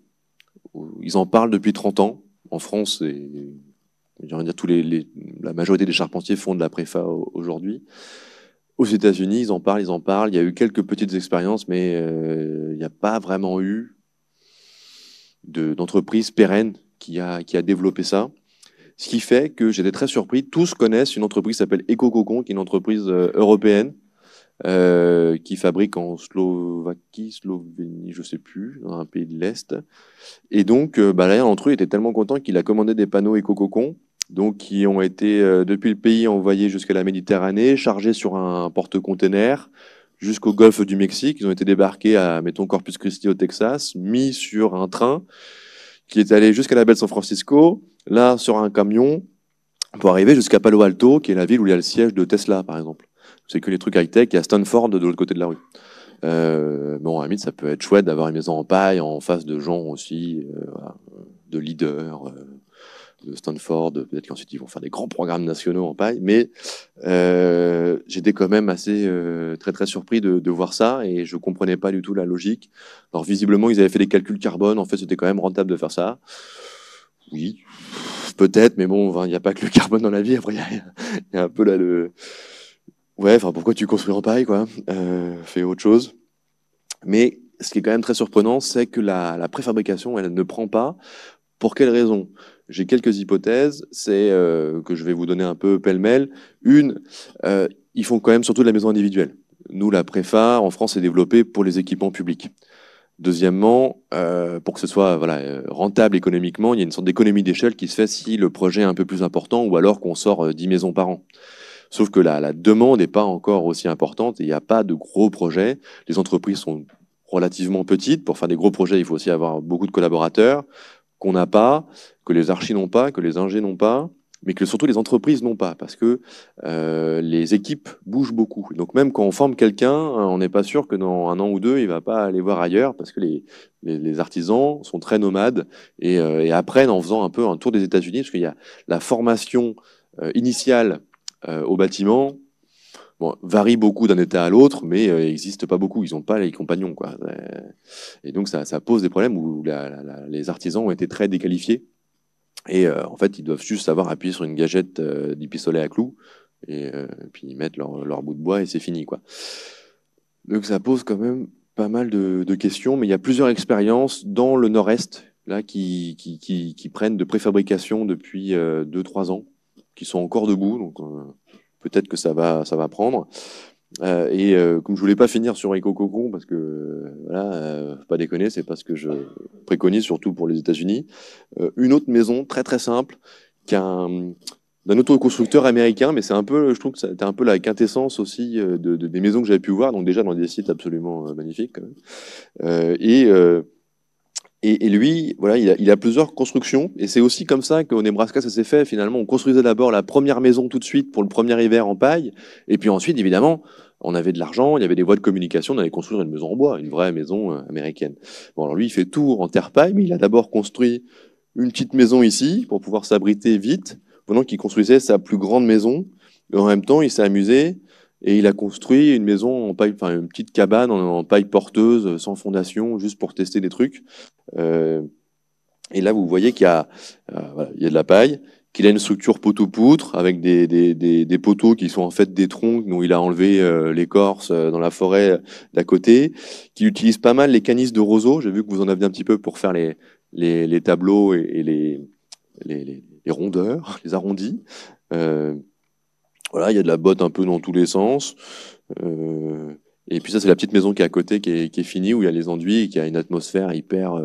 Ils en parlent depuis 30 ans. En France, la majorité des charpentiers font de la préfa aujourd'hui. Aux États-Unis, ils en parlent. Il y a eu quelques petites expériences, mais il n'y a pas vraiment eu d'entreprise pérenne qui a développé ça. Ce qui fait que j'étais très surpris. Tous connaissent une entreprise qui s'appelle EcoCocon, qui est une entreprise européenne qui fabrique en Slovénie, je sais plus, dans un pays de l'Est. Et donc, l'un d'entre eux était tellement content qu'il a commandé des panneaux EcoCocon, donc qui ont été, depuis le pays, envoyés jusqu'à la Méditerranée, chargés sur un porte-container, jusqu'au golfe du Mexique. Ils ont été débarqués à, mettons, Corpus Christi au Texas, mis sur un train qui est allé jusqu'à la baie de San Francisco, là, sur un camion, pour arriver jusqu'à Palo Alto, qui est la ville où il y a le siège de Tesla, par exemple. C'est que les trucs high-tech, il y a Stanford de l'autre côté de la rue. Bon, à la limite, ça peut être chouette d'avoir une maison en paille en face de gens aussi, voilà, de leaders de Stanford. Peut-être qu'ensuite, ils vont faire des grands programmes nationaux en paille. Mais j'étais quand même assez très, très surpris de voir ça et je comprenais pas du tout la logique. Alors, visiblement, ils avaient fait des calculs carbone. En fait, c'était quand même rentable de faire ça. Oui, peut-être, mais bon, il n'y a pas que le carbone dans la vie. Après, il y a un peu là ouais, enfin, pourquoi tu construis en paille, quoi? Fais autre chose. Mais ce qui est quand même très surprenant, c'est que la préfabrication, elle ne prend pas. Pour quelle raison? J'ai quelques hypothèses, c'est que je vais vous donner un peu pêle-mêle. Une, ils font quand même surtout de la maison individuelle. Nous, la préfa, en France, est développée pour les équipements publics. Deuxièmement, pour que ce soit rentable économiquement, il y a une sorte d'économie d'échelle qui se fait si le projet est un peu plus important ou alors qu'on sort 10 maisons par an. Sauf que la demande n'est pas encore aussi importante et il n'y a pas de gros projets. Les entreprises sont relativement petites. Pour faire des gros projets, il faut aussi avoir beaucoup de collaborateurs qu'on n'a pas, que les archis n'ont pas, que les ingés n'ont pas, mais que surtout les entreprises n'ont pas, parce que les équipes bougent beaucoup. Donc même quand on forme quelqu'un, on n'est pas sûr que dans un an ou deux, il ne va pas aller voir ailleurs, parce que les artisans sont très nomades et apprennent en faisant un peu un tour des États-Unis, parce qu'il y a la formation initiale au bâtiment, bon, varie beaucoup d'un État à l'autre, mais n'existe pas beaucoup. Ils n'ont pas les compagnons, quoi. Et donc ça pose des problèmes où les artisans ont été très déqualifiés. Et en fait, ils doivent juste savoir appuyer sur une gâchette du pistolet à clous et puis ils mettent leur bout de bois et c'est fini, quoi. Donc ça pose quand même pas mal de questions, mais il y a plusieurs expériences dans le Nord-Est là qui prennent de préfabrication depuis 2-3 ans, qui sont encore debout, donc peut-être que ça va prendre. Comme je voulais pas finir sur EcoCocon parce que voilà, faut pas déconner, c'est pas ce que je préconise, surtout pour les États-Unis. Une autre maison très très simple d'un autoconstructeur américain, mais c'est un peu, je trouve que c'était un peu la quintessence aussi des maisons que j'avais pu voir, donc déjà dans des sites absolument magnifiques quand même. Et lui, voilà, il a plusieurs constructions, et c'est aussi comme ça qu'au Nebraska ça s'est fait. Finalement, on construisait d'abord la première maison tout de suite pour le premier hiver en paille, et puis ensuite, évidemment, on avait de l'argent, il y avait des voies de communication, on allait construire une maison en bois, une vraie maison américaine. Bon, alors lui, il fait tout en terre paille, mais il a d'abord construit une petite maison ici pour pouvoir s'abriter vite, pendant qu'il construisait sa plus grande maison. Et en même temps, il s'est amusé et il a construit une maison en paille, enfin une petite cabane en paille porteuse, sans fondation, juste pour tester des trucs. Euh, et là, vous voyez qu'il y a, voilà, il y a de la paille, qu'il a une structure poteau-poutre avec des poteaux qui sont en fait des troncs dont il a enlevé l'écorce dans la forêt d'à côté, qu'il utilise pas mal les canisses de roseau. J'ai vu que vous en aviez un petit peu pour faire les tableaux et les rondeurs, les arrondis. Voilà, il y a de la botte un peu dans tous les sens. Et puis ça, c'est la petite maison qui est à côté, qui est finie, où il y a les enduits et qui a une atmosphère hyper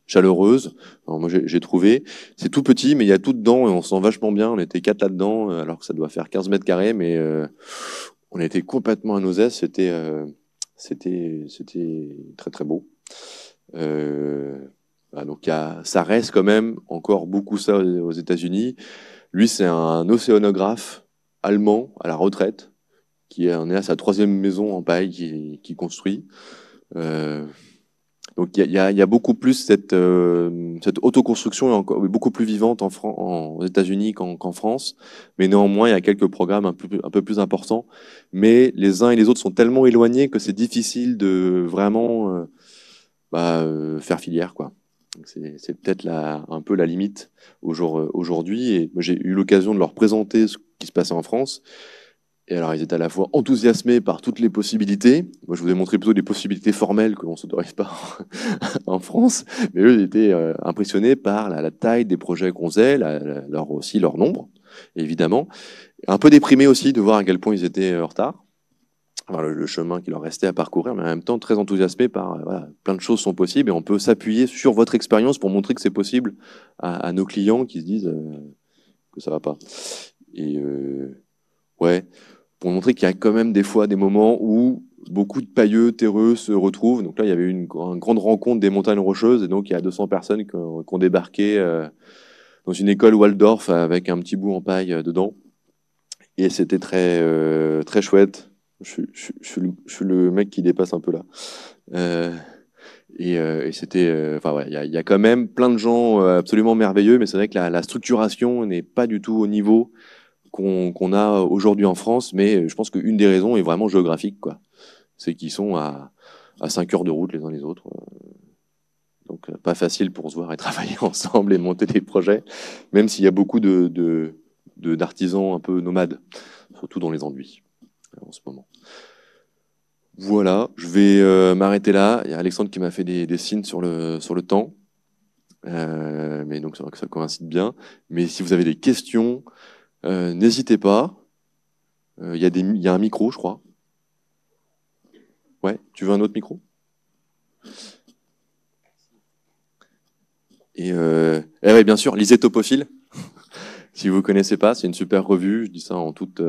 chaleureuse. Alors moi, j'ai trouvé. C'est tout petit, mais il y a tout dedans et on se sent vachement bien. On était 4 là-dedans, alors que ça doit faire 15 mètres carrés, mais on était complètement à nos aises. C'était très très beau. Voilà, donc ça reste quand même encore beaucoup ça aux États-Unis. Lui, c'est un océanographe allemand à la retraite qui en est à sa 3e maison en paille qui construit. Donc il y a beaucoup plus cette autoconstruction est encore beaucoup plus vivante aux États-Unis qu'en France, mais néanmoins il y a quelques programmes un peu plus importants. Mais les uns et les autres sont tellement éloignés que c'est difficile de vraiment faire filière, quoi. C'est peut-être un peu la limite aujourd'hui. Et moi, j'ai eu l'occasion de leur présenter ce qui se passait en France. Et alors, ils étaient à la fois enthousiasmés par toutes les possibilités. Moi, je vous ai montré plutôt des possibilités formelles que l'on ne s'autorise pas en France. Mais eux, ils étaient impressionnés par la taille des projets qu'on faisait, aussi leur nombre, évidemment. Un peu déprimés aussi de voir à quel point ils étaient en retard. Enfin, le chemin qu'il leur restait à parcourir, mais en même temps très enthousiasmés par voilà, plein de choses sont possibles et on peut s'appuyer sur votre expérience pour montrer que c'est possible à nos clients qui se disent que ça va pas. Et ouais, pour montrer qu'il y a quand même des fois des moments où beaucoup de pailleux terreux se retrouvent. Donc là, il y avait une grande rencontre des montagnes rocheuses et donc il y a 200 personnes qui ont débarqué dans une école Waldorf avec un petit bout en paille dedans. Et c'était très chouette. Je suis le mec qui dépasse un peu là. Et c'était, enfin ouais, il y a quand même plein de gens absolument merveilleux, mais c'est vrai que la structuration n'est pas du tout au niveau qu'on a aujourd'hui en France. Mais je pense qu'une des raisons est vraiment géographique, quoi. C'est qu'ils sont à 5 heures de route les uns les autres. Donc pas facile pour se voir et travailler ensemble et monter des projets, même s'il y a beaucoup d'artisans un peu nomades, surtout dans les enduits en ce moment. Voilà, je vais m'arrêter là. Il y a Alexandre qui m'a fait des signes sur le temps. Mais donc c'est vrai que ça coïncide bien. Mais si vous avez des questions, n'hésitez pas. Il y a un micro, je crois. Ouais, tu veux un autre micro? Et ouais, bien sûr, lisez Topophile. Si vous connaissez pas, c'est une super revue. Je dis ça en toute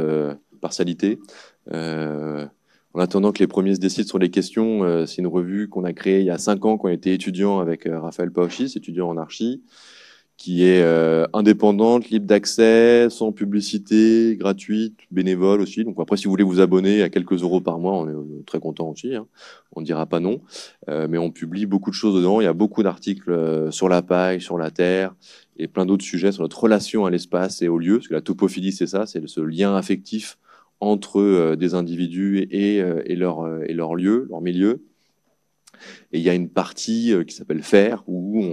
partialité. En attendant que les premiers se décident sur les questions, c'est une revue qu'on a créée il y a 5 ans, quand on était étudiant avec Raphaël Pauchis, étudiant en archi, qui est indépendante, libre d'accès, sans publicité, gratuite, bénévole aussi. Donc après, si vous voulez vous abonner à quelques euros par mois, on est très content aussi, hein. On ne dira pas non. Mais on publie beaucoup de choses dedans. Il y a beaucoup d'articles sur la paille, sur la terre, et plein d'autres sujets sur notre relation à l'espace et au lieu. Parce que la topophilie, c'est ça, c'est ce lien affectif entre des individus et leur lieu, leur milieu. Et il y a une partie qui s'appelle faire, où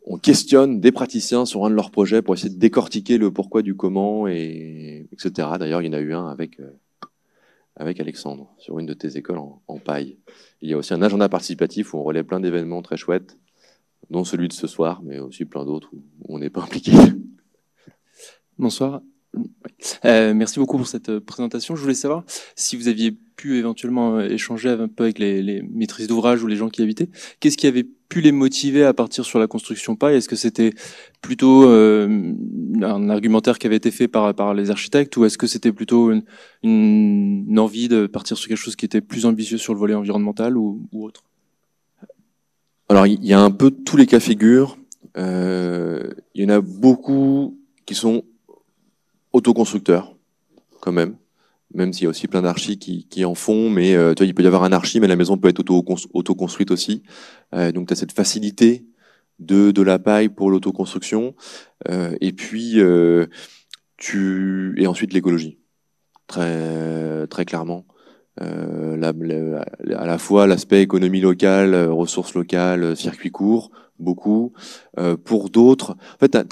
on questionne des praticiens sur un de leurs projets pour essayer de décortiquer le pourquoi du comment, etc. D'ailleurs, il y en a eu un avec Alexandre, sur une de tes écoles en paille. Il y a aussi un agenda participatif où on relaie plein d'événements très chouettes, dont celui de ce soir, mais aussi plein d'autres où on n'est pas impliqué. Bonsoir. Merci beaucoup pour cette présentation. Je voulais savoir si vous aviez pu éventuellement échanger un peu avec les maîtrises d'ouvrage ou les gens qui habitaient. Qu'est-ce qui avait pu les motiver à partir sur la construction paille? Est-ce que c'était plutôt un argumentaire qui avait été fait par les architectes, ou est-ce que c'était plutôt une envie de partir sur quelque chose qui était plus ambitieux sur le volet environnemental ou autre? Alors, il y a un peu tous les cas figures. Il y en a beaucoup qui sont autoconstructeurs, quand même s'il y a aussi plein d'archis qui en font, mais tu vois, il peut y avoir un archi, mais la maison peut être autoconstruite aussi. Donc, tu as cette facilité de la paille pour l'autoconstruction. Et puis, et ensuite l'écologie, très clairement. À la fois l'aspect économie locale, ressources locales, circuit court, beaucoup. Pour d'autres, en fait, il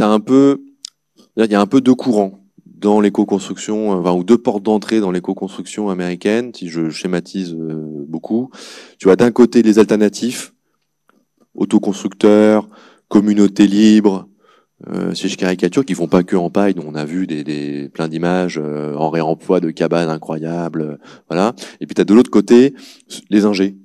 y a un peu deux courants dans l'éco-construction, ou deux portes d'entrée dans l'éco-construction américaine, si je schématise beaucoup. Tu as d'un côté les alternatifs, autoconstructeurs, communautés libres, si je caricature, qui font pas que en paille, dont on a vu plein d'images en réemploi de cabanes incroyables, voilà. Et puis tu as de l'autre côté les ingés,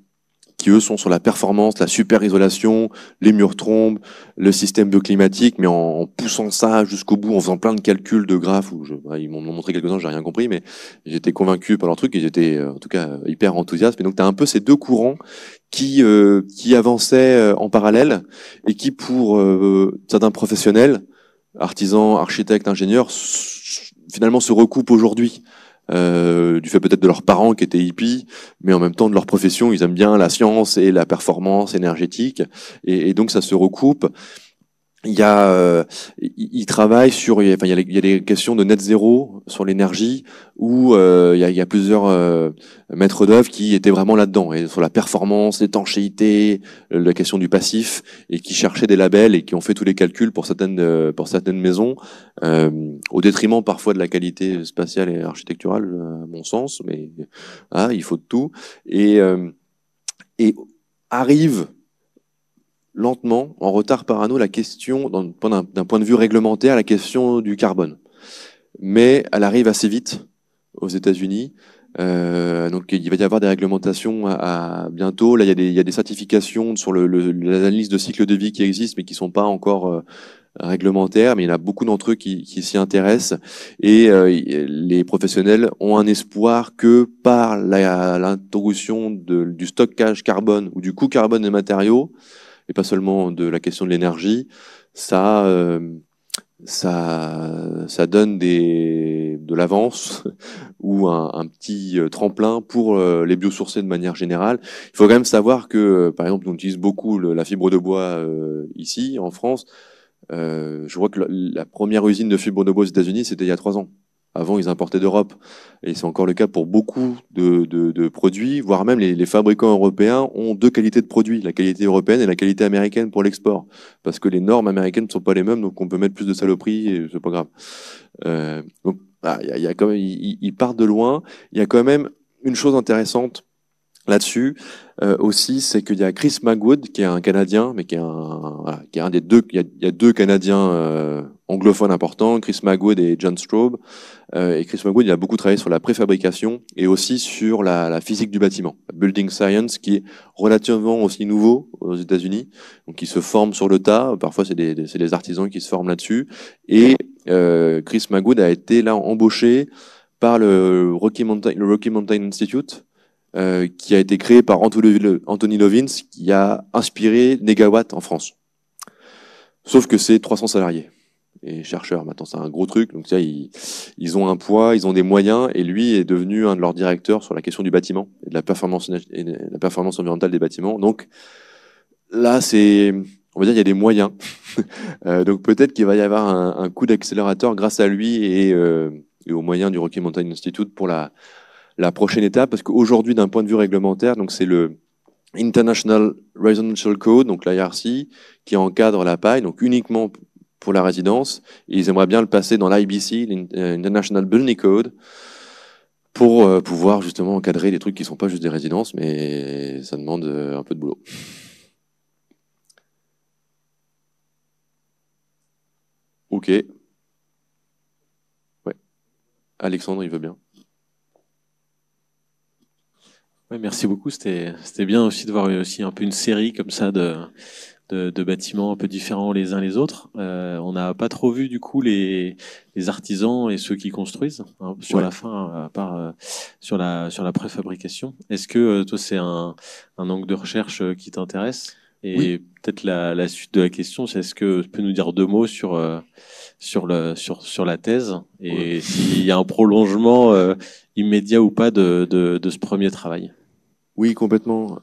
qui eux sont sur la performance, la super isolation, les murs trombes, le système bioclimatique, mais en poussant ça jusqu'au bout, en faisant plein de calculs de graphes, ils m'ont montré quelques-uns, j'ai rien compris, mais j'étais convaincu par leur truc et j'étais en tout cas hyper enthousiaste. Et donc tu as un peu ces deux courants qui avançaient en parallèle et qui, pour certains professionnels, artisans, architectes, ingénieurs, finalement se recoupent aujourd'hui. Du fait peut-être de leurs parents qui étaient hippies, mais en même temps de leur profession, ils aiment bien la science et la performance énergétique, et donc ça se recoupe. Ils travaillent sur, il y a les questions de net zéro sur l'énergie, où il y a plusieurs maîtres d'œuvre qui étaient vraiment là-dedans, et sur la performance, l'étanchéité, la question du passif, et qui cherchaient des labels et qui ont fait tous les calculs pour certaines maisons, au détriment parfois de la qualité spatiale et architecturale, à mon sens, mais il faut de tout, et arrive lentement, en retard par anneau, la question, d'un point de vue réglementaire, la question du carbone. Mais elle arrive assez vite aux États-Unis. Donc il va y avoir des réglementations à bientôt. Là, il y a des certifications sur l'analyse de cycle de vie qui existent, mais qui sont pas encore réglementaires. Mais il y en a beaucoup d'entre eux qui s'y intéressent. Et les professionnels ont un espoir que par l'introduction du stockage carbone ou du coût carbone des matériaux, et pas seulement de la question de l'énergie, ça donne de l'avance ou un petit tremplin pour les biosourcés de manière générale. Il faut quand même savoir que, par exemple, on utilise beaucoup la fibre de bois ici, en France. Je vois que la première usine de fibre de bois aux États-Unis, c'était il y a 3 ans. Avant, ils importaient d'Europe. Et c'est encore le cas pour beaucoup de produits, voire même les fabricants européens ont deux qualités de produits, la qualité européenne et la qualité américaine pour l'export. Parce que les normes américaines ne sont pas les mêmes, donc on peut mettre plus de saloperies et c'est pas grave. Donc, il y a quand même, ils partent de loin. Il y a quand même une chose intéressante là-dessus aussi, c'est qu'il y a Chris Magwood, qui est un Canadien, mais qui est un des deux. Il y a deux Canadiens anglophones importants, Chris Magwood et John Straub. Et Chris Magwood, il a beaucoup travaillé sur la préfabrication et aussi sur la physique du bâtiment, building science, qui est relativement aussi nouveau aux États-Unis, donc qui se forme sur le tas. Parfois, c'est des artisans qui se forment là-dessus. Et Chris Magwood a été là embauché par le Rocky Mountain Institute, qui a été créé par Anthony Lovins, qui a inspiré Negawatt en France. Sauf que c'est 300 salariés et chercheurs. Maintenant, c'est un gros truc. Donc, ils ont un poids, ils ont des moyens, et lui est devenu un de leurs directeurs sur la question du bâtiment et de la performance environnementale des bâtiments. Donc, là, on va dire, il y a des moyens. Donc, peut-être qu'il va y avoir un coup d'accélérateur grâce à lui et et aux moyens du Rocky Mountain Institute pour la prochaine étape, parce qu'aujourd'hui, d'un point de vue réglementaire, donc c'est le International Residential Code, donc l'IRC, qui encadre la paille, donc uniquement pour la résidence. Et ils aimeraient bien le passer dans l'IBC, l'International Building Code, pour pouvoir justement encadrer des trucs qui sont pas juste des résidences, mais ça demande un peu de boulot. Ok. Ouais. Alexandre, il veut bien. Ouais, merci beaucoup. C'était bien aussi de voir aussi un peu une série comme ça de bâtiments un peu différents les uns les autres. On n'a pas trop vu du coup les artisans et ceux qui construisent hein, sur la fin, à part sur la préfabrication. Est-ce que toi c'est un angle de recherche qui t'intéresse? Et Oui. peut-être la suite de la question, c'est est-ce que tu peux nous dire 2 mots sur la thèse et s'il y a un prolongement immédiat ou pas de ce premier travail? Oui, complètement.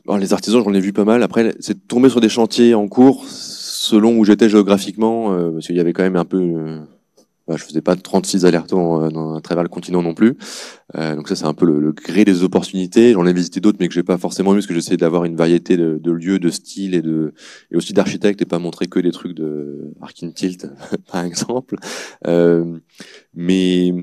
Alors, les artisans, j'en ai vu pas mal. Après, c'est de tomber sur des chantiers en cours, selon où j'étais géographiquement, parce qu'il y avait quand même un peu... je faisais pas 36 allers-retours dans un travers le continent non plus. Donc ça, c'est un peu le gré des opportunités. J'en ai visité d'autres, mais que j'ai pas forcément vu, parce que j'essayais d'avoir une variété de lieux, de styles et aussi d'architectes, et pas montrer que des trucs de Arkin-Tilt, par exemple. Mais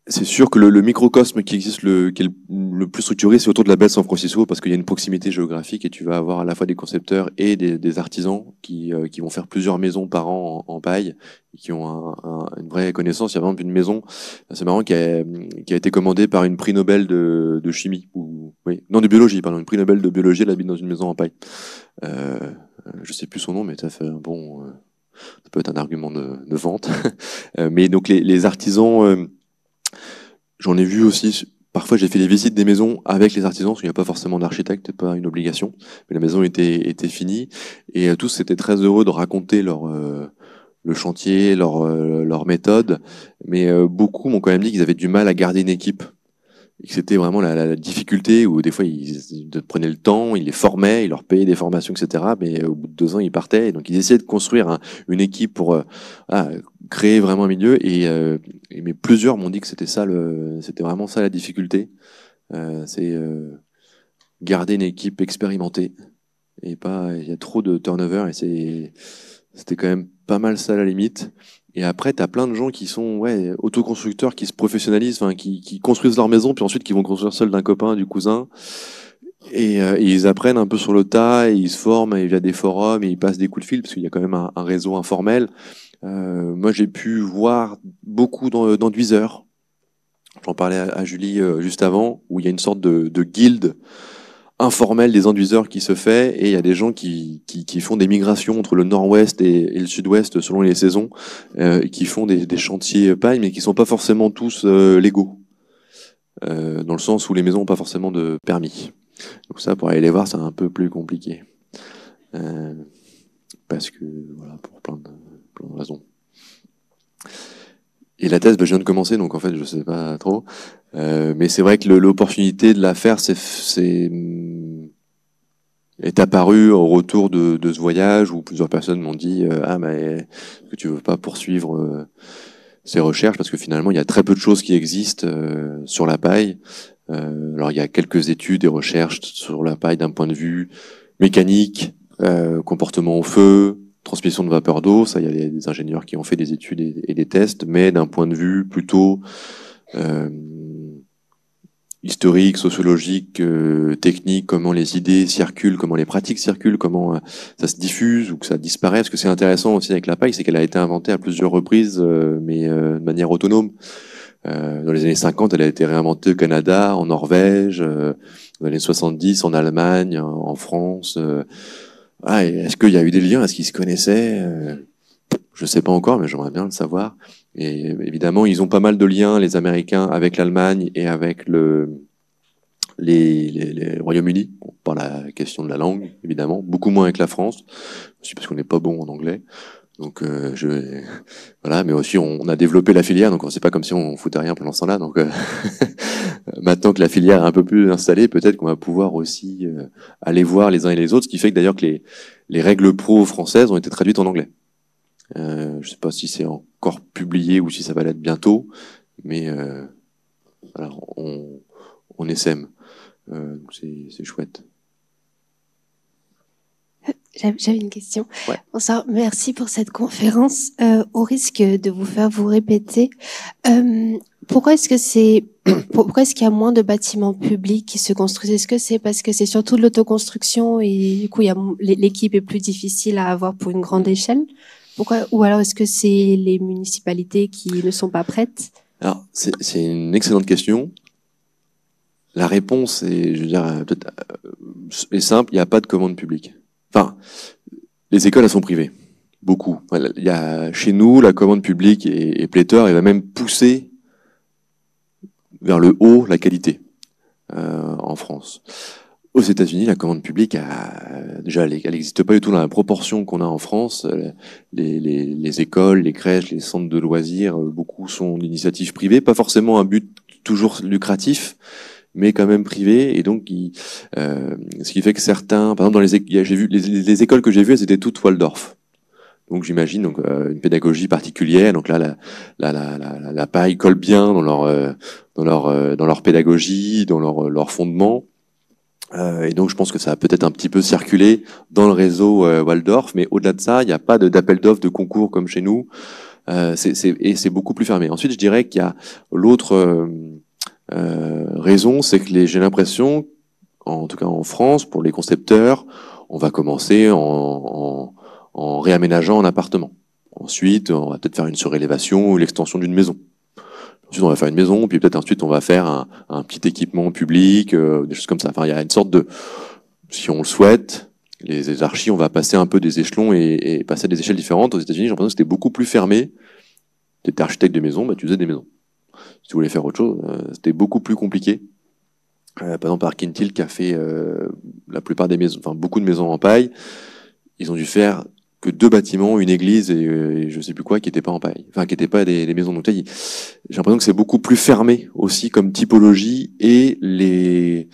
c'est sûr que le microcosme qui existe, qui est le plus structuré, c'est autour de la baie de San Francisco, parce qu'il y a une proximité géographique et tu vas avoir à la fois des concepteurs et des artisans qui vont faire plusieurs maisons par an en paille, et qui ont une vraie connaissance. Il y a par exemple une maison, c'est marrant, qui a été commandée par une prix Nobel de chimie, non, de biologie, pardon, une prix Nobel de biologie, elle habite dans une maison en paille. Je sais plus son nom, mais ça fait un bon, ça peut être un argument de vente. Mais donc les artisans, j'en ai vu aussi, parfois j'ai fait des visites des maisons avec les artisans, parce qu'il n'y a pas forcément d'architecte, pas une obligation, mais la maison était finie, et tous étaient très heureux de raconter le chantier, leur méthode, mais beaucoup m'ont quand même dit qu'ils avaient du mal à garder une équipe, et que c'était vraiment la difficulté, où des fois ils prenaient le temps, ils les formaient, ils leur payaient des formations, etc., mais au bout de 2 ans ils partaient, et donc ils essayaient de construire une équipe pour créer vraiment un milieu, mais plusieurs m'ont dit que c'était vraiment ça la difficulté, c'est garder une équipe expérimentée, et pas, il y a trop de turnover, et c'était quand même pas mal ça à la limite. Et après, t'as plein de gens qui sont autoconstructeurs, qui se professionnalisent, enfin qui construisent leur maison, puis ensuite qui vont construire seuls d'un copain, du cousin. Et ils apprennent un peu sur le tas, et ils se forment et via des forums, et ils passent des coups de fil, parce qu'il y a quand même un réseau informel. Moi, j'ai pu voir beaucoup d'enduiseurs. J'en parlais à Julie juste avant, où il y a une sorte de guilde informel des enduiseurs qui se fait, et il y a des gens qui font des migrations entre le nord-ouest et le sud-ouest selon les saisons, et qui font des chantiers paille, mais qui sont pas forcément tous légaux, dans le sens où les maisons n'ont pas forcément de permis. Donc ça, pour aller les voir, c'est un peu plus compliqué, parce que voilà, pour plein de raisons. Et la thèse, je viens de commencer, donc en fait, je sais pas trop. Mais c'est vrai que l'opportunité de la faire, est apparue au retour de ce voyage, où plusieurs personnes m'ont dit mais est-ce que tu veux pas poursuivre ces recherches, parce que finalement, il y a très peu de choses qui existent sur la paille. Alors, il y a quelques études et recherches sur la paille d'un point de vue mécanique, comportement au feu, transmission de vapeur d'eau, ça, il y a des ingénieurs qui ont fait des études et des tests, mais d'un point de vue plutôt historique, sociologique, technique, comment les idées circulent, comment les pratiques circulent, comment ça se diffuse ou que ça disparaît. Ce que c'est intéressant aussi avec la paille, c'est qu'elle a été inventée à plusieurs reprises, mais de manière autonome. Dans les années 50, elle a été réinventée au Canada, en Norvège, dans les années 70, en Allemagne, en France. Est-ce qu'il y a eu des liens? Est-ce qu'ils se connaissaient? Je sais pas encore, mais j'aimerais bien le savoir. Et évidemment, ils ont pas mal de liens, les Américains, avec l'Allemagne et avec les Royaumes-Unis, par la question de la langue, évidemment. Beaucoup moins avec la France, aussi parce qu'on n'est pas bon en anglais. Donc, voilà, mais aussi on a développé la filière, donc c'est pas comme si on foutait rien pendant ce temps-là. Donc, maintenant que la filière est un peu plus installée, peut-être qu'on va pouvoir aussi aller voir les uns et les autres, ce qui fait que d'ailleurs que les règles pro françaises ont été traduites en anglais. Je sais pas si c'est encore publié ou si ça va l'être bientôt, mais voilà, on essaime. Donc c'est chouette. J'avais une question. Ouais. Bonsoir, merci pour cette conférence. Au risque de vous faire vous répéter, pourquoi est-ce qu'il y a moins de bâtiments publics qui se construisent? Est-ce que c'est parce que c'est surtout de l'autoconstruction et du coup l'équipe est plus difficile à avoir pour une grande échelle? Pourquoi? Ou alors est-ce que c'est les municipalités qui ne sont pas prêtes? Alors c'est une excellente question. La réponse est, je veux dire, est simple. Il n'y a pas de commande publique. Enfin, les écoles elles sont privées, beaucoup. Il y a chez nous la commande publique est pléthore et va même pousser vers le haut la qualité en France. Aux États-Unis, la commande publique elle n'existe pas du tout dans la proportion qu'on a en France. Les écoles, les crèches, les centres de loisirs, beaucoup sont d'initiatives privées, pas forcément un but toujours lucratif, mais quand même privé, et donc ce qui fait que certains, par exemple dans j'ai vu les écoles que j'ai vues, elles étaient toutes Waldorf. Donc j'imagine une pédagogie particulière. Donc là, la paille colle bien dans leur pédagogie, dans leur fondement. Et donc je pense que ça a peut-être un petit peu circulé dans le réseau Waldorf, mais au-delà de ça, il n'y a pas d'appel d'offres de concours comme chez nous. Et c'est beaucoup plus fermé. Ensuite, je dirais qu'il y a l'autre raison, c'est que j'ai l'impression, en tout cas en France, pour les concepteurs, on va commencer en réaménageant un appartement. Ensuite, on va peut-être faire une surélévation ou l'extension d'une maison. Ensuite, on va faire une maison, puis peut-être ensuite on va faire un petit équipement public, des choses comme ça. Enfin, il y a une sorte de, si on le souhaite, les archis, on va passer un peu des échelons et passer à des échelles différentes. Aux États-Unis, j'ai l'impression que c'était beaucoup plus fermé. Tu étais architecte de maison, bah tu faisais des maisons. Si tu voulais faire autre chose, c'était beaucoup plus compliqué. Par exemple, Arkintil qui a fait la plupart des maisons, enfin beaucoup de maisons en paille, ils ont dû faire que 2 bâtiments, une église et je sais plus quoi, qui étaient pas en paille, enfin qui étaient pas des maisons. Donc j'ai l'impression que c'est beaucoup plus fermé aussi comme typologie, et les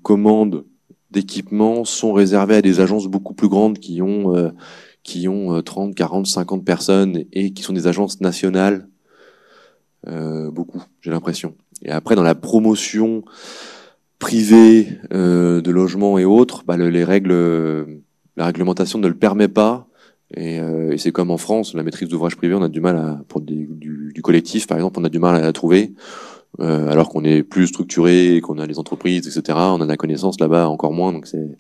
commandes d'équipement sont réservées à des agences beaucoup plus grandes qui ont 30, 40, 50 personnes et qui sont des agences nationales. Beaucoup, j'ai l'impression. Et après, dans la promotion privée de logements et autres, bah, la réglementation ne le permet pas. Et c'est comme en France, la maîtrise d'ouvrage privé, on a du mal pour du collectif, par exemple, on a du mal à la trouver. Alors qu'on est plus structuré, et qu'on a les entreprises, etc. On a de la connaissance là-bas encore moins, donc c'est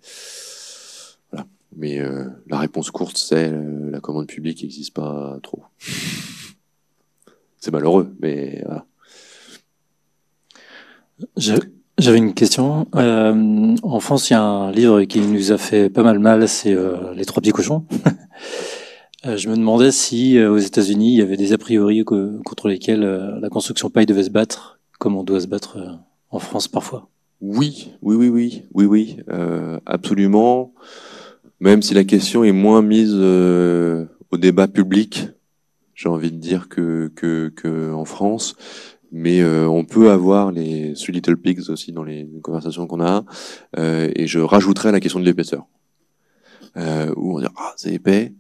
voilà. Mais la réponse courte, c'est la commande publique n'existe pas trop. C'est malheureux, mais voilà. J'avais une question. En France, il y a un livre qui nous a fait pas mal mal, c'est Les Trois Petits Cochons. Je me demandais si aux États-Unis, il y avait des a priori contre lesquels la construction paille devait se battre, comme on doit se battre en France parfois. Oui, absolument. Même si la question est moins mise au débat public, j'ai envie de dire que en France, mais on peut avoir les Three Little Pigs aussi dans les conversations qu'on a, et je rajouterais la question de l'épaisseur, où on dit c'est épais,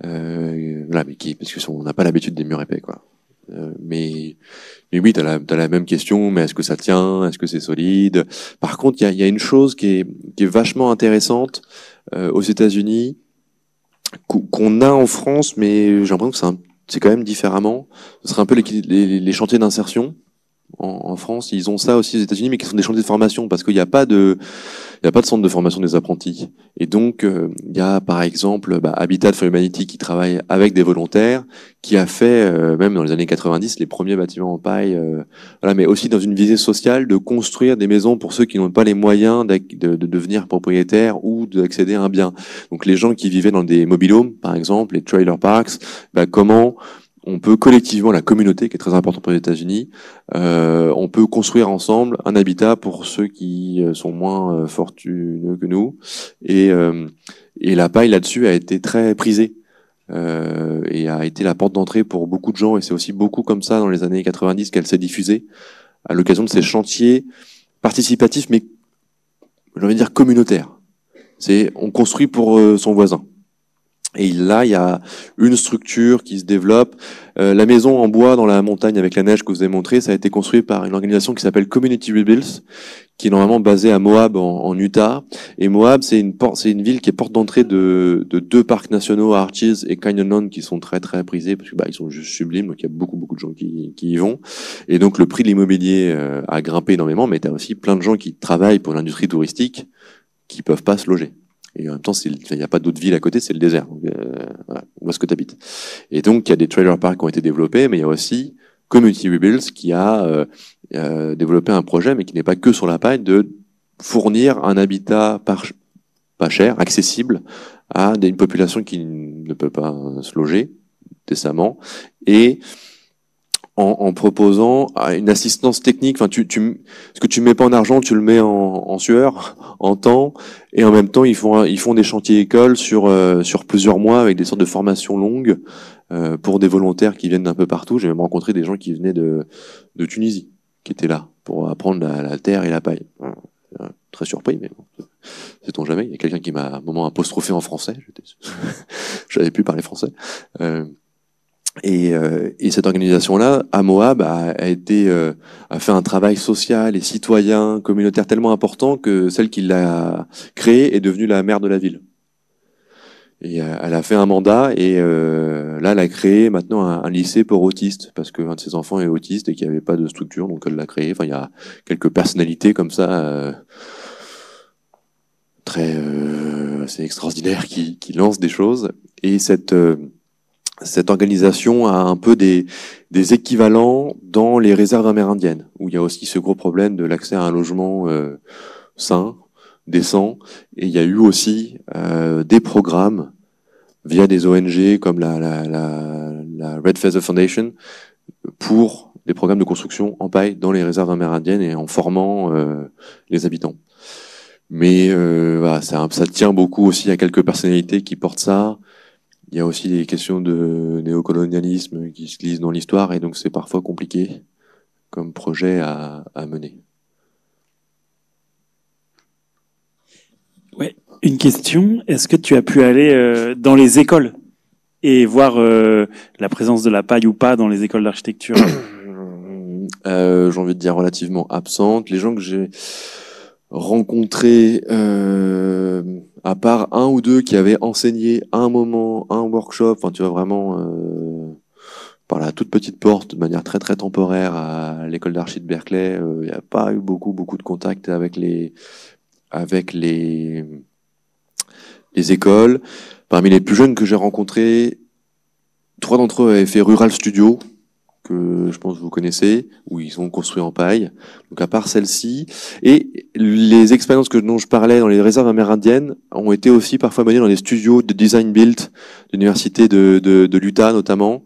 voilà, mais parce que on n'a pas l'habitude des murs épais, quoi. Mais oui, t'as la même question, mais est-ce que ça tient, est-ce que c'est solide? Par contre, il y a une chose qui est vachement intéressante aux États-Unis, qu'on a en France, mais j'ai l'impression que c'est quand même différemment. Ce serait un peu les chantiers d'insertion. En France, ils ont ça aussi aux États-Unis, mais qui sont des chantiers de formation, parce qu'il n'y a pas de centre de formation des apprentis. Et donc, il y a par exemple Habitat for Humanity qui travaille avec des volontaires, qui a fait, même dans les années 90, les premiers bâtiments en paille, voilà, mais aussi dans une visée sociale de construire des maisons pour ceux qui n'ont pas les moyens de devenir propriétaires ou d'accéder à un bien. Donc les gens qui vivaient dans des mobil-homes, par exemple, les trailer parks, comment on peut collectivement, la communauté qui est très importante pour les États-Unis, on peut construire ensemble un habitat pour ceux qui sont moins fortuneux que nous. Et la paille là-dessus a été très prisée et a été la porte d'entrée pour beaucoup de gens. Et c'est aussi beaucoup comme ça dans les années 90 qu'elle s'est diffusée à l'occasion de ces chantiers participatifs, mais j'ai envie de dire communautaires. On construit pour son voisin. Et là, il y a une structure qui se développe. La maison en bois dans la montagne avec la neige que vous avez montré, ça a été construit par une organisation qui s'appelle Community Rebuilds, qui est normalement basée à Moab en Utah. Et Moab, c'est une ville qui est porte d'entrée de 2 parcs nationaux, Arches et Canyon, qui sont très très prisés parce que ils sont juste sublimes. Donc il y a beaucoup de gens qui y vont. Et donc le prix de l'immobilier a grimpé énormément, mais tu as aussi plein de gens qui travaillent pour l'industrie touristique qui peuvent pas se loger. Et en même temps, il n'y a pas d'autre ville à côté, c'est le désert. Donc, voilà, où est-ce que tu habites? Et donc, il y a des trailer parks qui ont été développés, mais il y a aussi Community Rebuilds qui a développé un projet, mais qui n'est pas que sur la paille, de fournir un habitat pas cher, accessible à une population qui ne peut pas se loger décemment, et en proposant une assistance technique. Enfin, ce que tu mets pas en argent, tu le mets en sueur, en temps, et en même temps, ils font des chantiers écoles sur plusieurs mois avec des sortes de formations longues pour des volontaires qui viennent d'un peu partout. J'ai même rencontré des gens qui venaient de Tunisie, qui étaient là pour apprendre la terre et la paille. Très surpris, mais bon, sait-on jamais. Il y a quelqu'un qui m'a à un moment apostrophé en français. J'avais pu parler français. Et cette organisation-là, à Moab, a fait un travail social et citoyen, communautaire tellement important que celle qui l'a créée est devenue la maire de la ville. Et elle a fait un mandat et là, elle a créé maintenant un lycée pour autistes parce qu'un de ses enfants est autiste et qu'il n'y avait pas de structure, donc elle l'a créé. Enfin, il y a quelques personnalités comme ça très assez extraordinaires qui lancent des choses. Et cette organisation a un peu des équivalents dans les réserves amérindiennes, où il y a aussi ce gros problème de l'accès à un logement sain, décent, et il y a eu aussi des programmes via des ONG comme la Red Feather Foundation pour des programmes de construction en paille dans les réserves amérindiennes et en formant les habitants. Mais voilà, ça tient beaucoup aussi à quelques personnalités qui portent ça. Il y a aussi des questions de néocolonialisme qui se lisent dans l'histoire et donc c'est parfois compliqué comme projet à mener. Ouais, une question. Est-ce que tu as pu aller dans les écoles et voir la présence de la paille ou pas dans les écoles d'architecture? J'ai envie de dire relativement absente. Les gens que j'ai rencontrés, à part un ou deux qui avaient enseigné à un moment un workshop, enfin tu vois vraiment par la toute petite porte de manière très très temporaire à l'école d'archi de Berkeley, il n'y a pas eu beaucoup de contacts avec les écoles. Parmi les plus jeunes que j'ai rencontrés, 3 d'entre eux avaient fait Rural Studio, que je pense que vous connaissez, où ils sont construits en paille. Donc à part celle-ci, et les expériences dont je parlais dans les réserves amérindiennes ont été aussi parfois menées dans des studios de design build, de l'université de l'Utah notamment,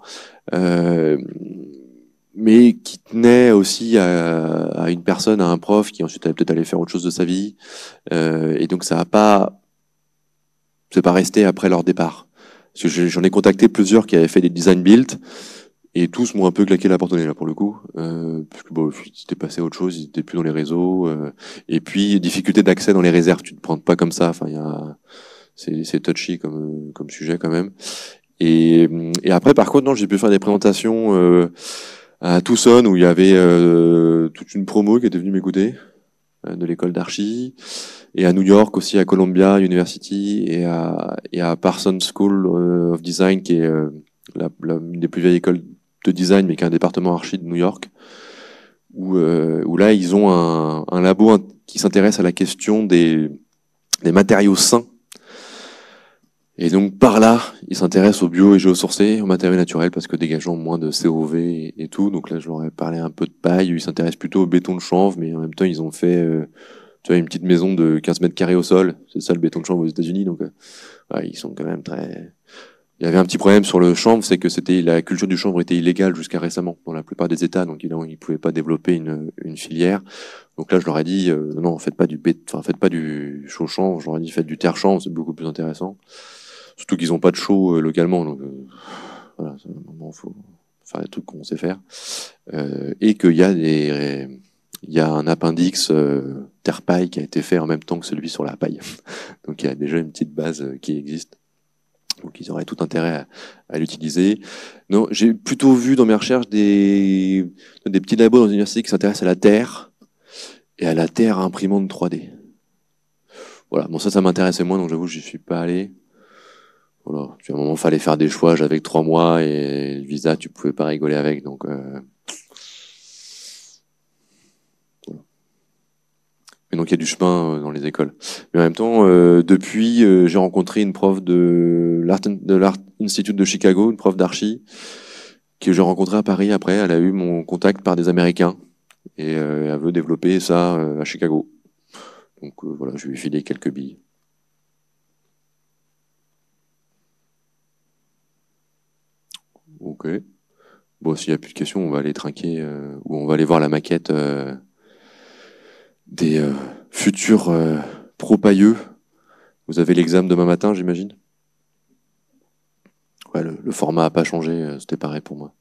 mais qui tenaient aussi à une personne, à un prof qui ensuite allait peut-être aller faire autre chose de sa vie, et donc c'est pas resté après leur départ. Parce que j'en ai contacté plusieurs qui avaient fait des design build. Et tous m'ont un peu claqué la porte au nez, là, pour le coup. Parce que bon, ils étaient passés à autre chose, ils étaient plus dans les réseaux. Et puis, difficulté d'accès dans les réserves. Tu te prends pas comme ça. Enfin, c'est touchy comme sujet, quand même. Et après, par contre, non, j'ai pu faire des présentations, à Tucson, où il y avait, toute une promo qui était venue m'écouter, de l'école d'archi. Et à New York aussi, à Columbia University, et à Parsons School of Design, qui est, une des plus vieilles écoles de design, mais qui est un département archi de New York, où là, ils ont un labo qui s'intéresse à la question des matériaux sains. Et donc, par là, ils s'intéressent au bio et géosourcé, aux matériaux naturels, parce que dégageant moins de COV et tout. Donc là, je leur ai parlé un peu de paille. Ils s'intéressent plutôt au béton de chanvre, mais en même temps, ils ont fait, tu vois, une petite maison de 15 mètres carrés au sol. C'est ça, le béton de chanvre aux États-Unis. Donc, ouais, ils sont quand même très... Il y avait un petit problème sur le chanvre, c'est que la culture du chanvre était illégale jusqu'à récemment dans la plupart des États, donc ils pouvaient pas développer une filière. Donc là, je leur ai dit non, faites pas du chaux chanvre. Je leur ai dit faites du terre chanvre, c'est beaucoup plus intéressant. Surtout qu'ils ont pas de chaux localement, donc voilà, à un moment faut faire des trucs qu'on sait faire. Et qu'il y a un appendix terre paille qui a été fait en même temps que celui sur la paille. Donc il y a déjà une petite base qui existe. Donc qu'ils auraient tout intérêt à l'utiliser. Non, j'ai plutôt vu dans mes recherches des petits labos dans les universités qui s'intéressent à la Terre et à la Terre imprimante 3D. Voilà, bon ça m'intéressait moins, donc j'avoue que j'y suis pas allé. Voilà, puis à un moment, fallait faire des choix, j'avais que 3 mois et le visa, tu pouvais pas rigoler avec, donc voilà. Mais donc il y a du chemin dans les écoles. Mais en même temps, depuis, j'ai rencontré une prof de l'Art Institute de Chicago, une prof d'archi, que j'ai rencontrée à Paris après. Elle a eu mon contact par des Américains et elle veut développer ça à Chicago. Donc voilà, je lui ai filé quelques billes. Ok. Bon, s'il n'y a plus de questions, on va aller trinquer ou on va aller voir la maquette des futurs pro-pailleux. Vous avez l'examen demain matin, j'imagine? Ouais, le format n'a pas changé, c'était pareil pour moi.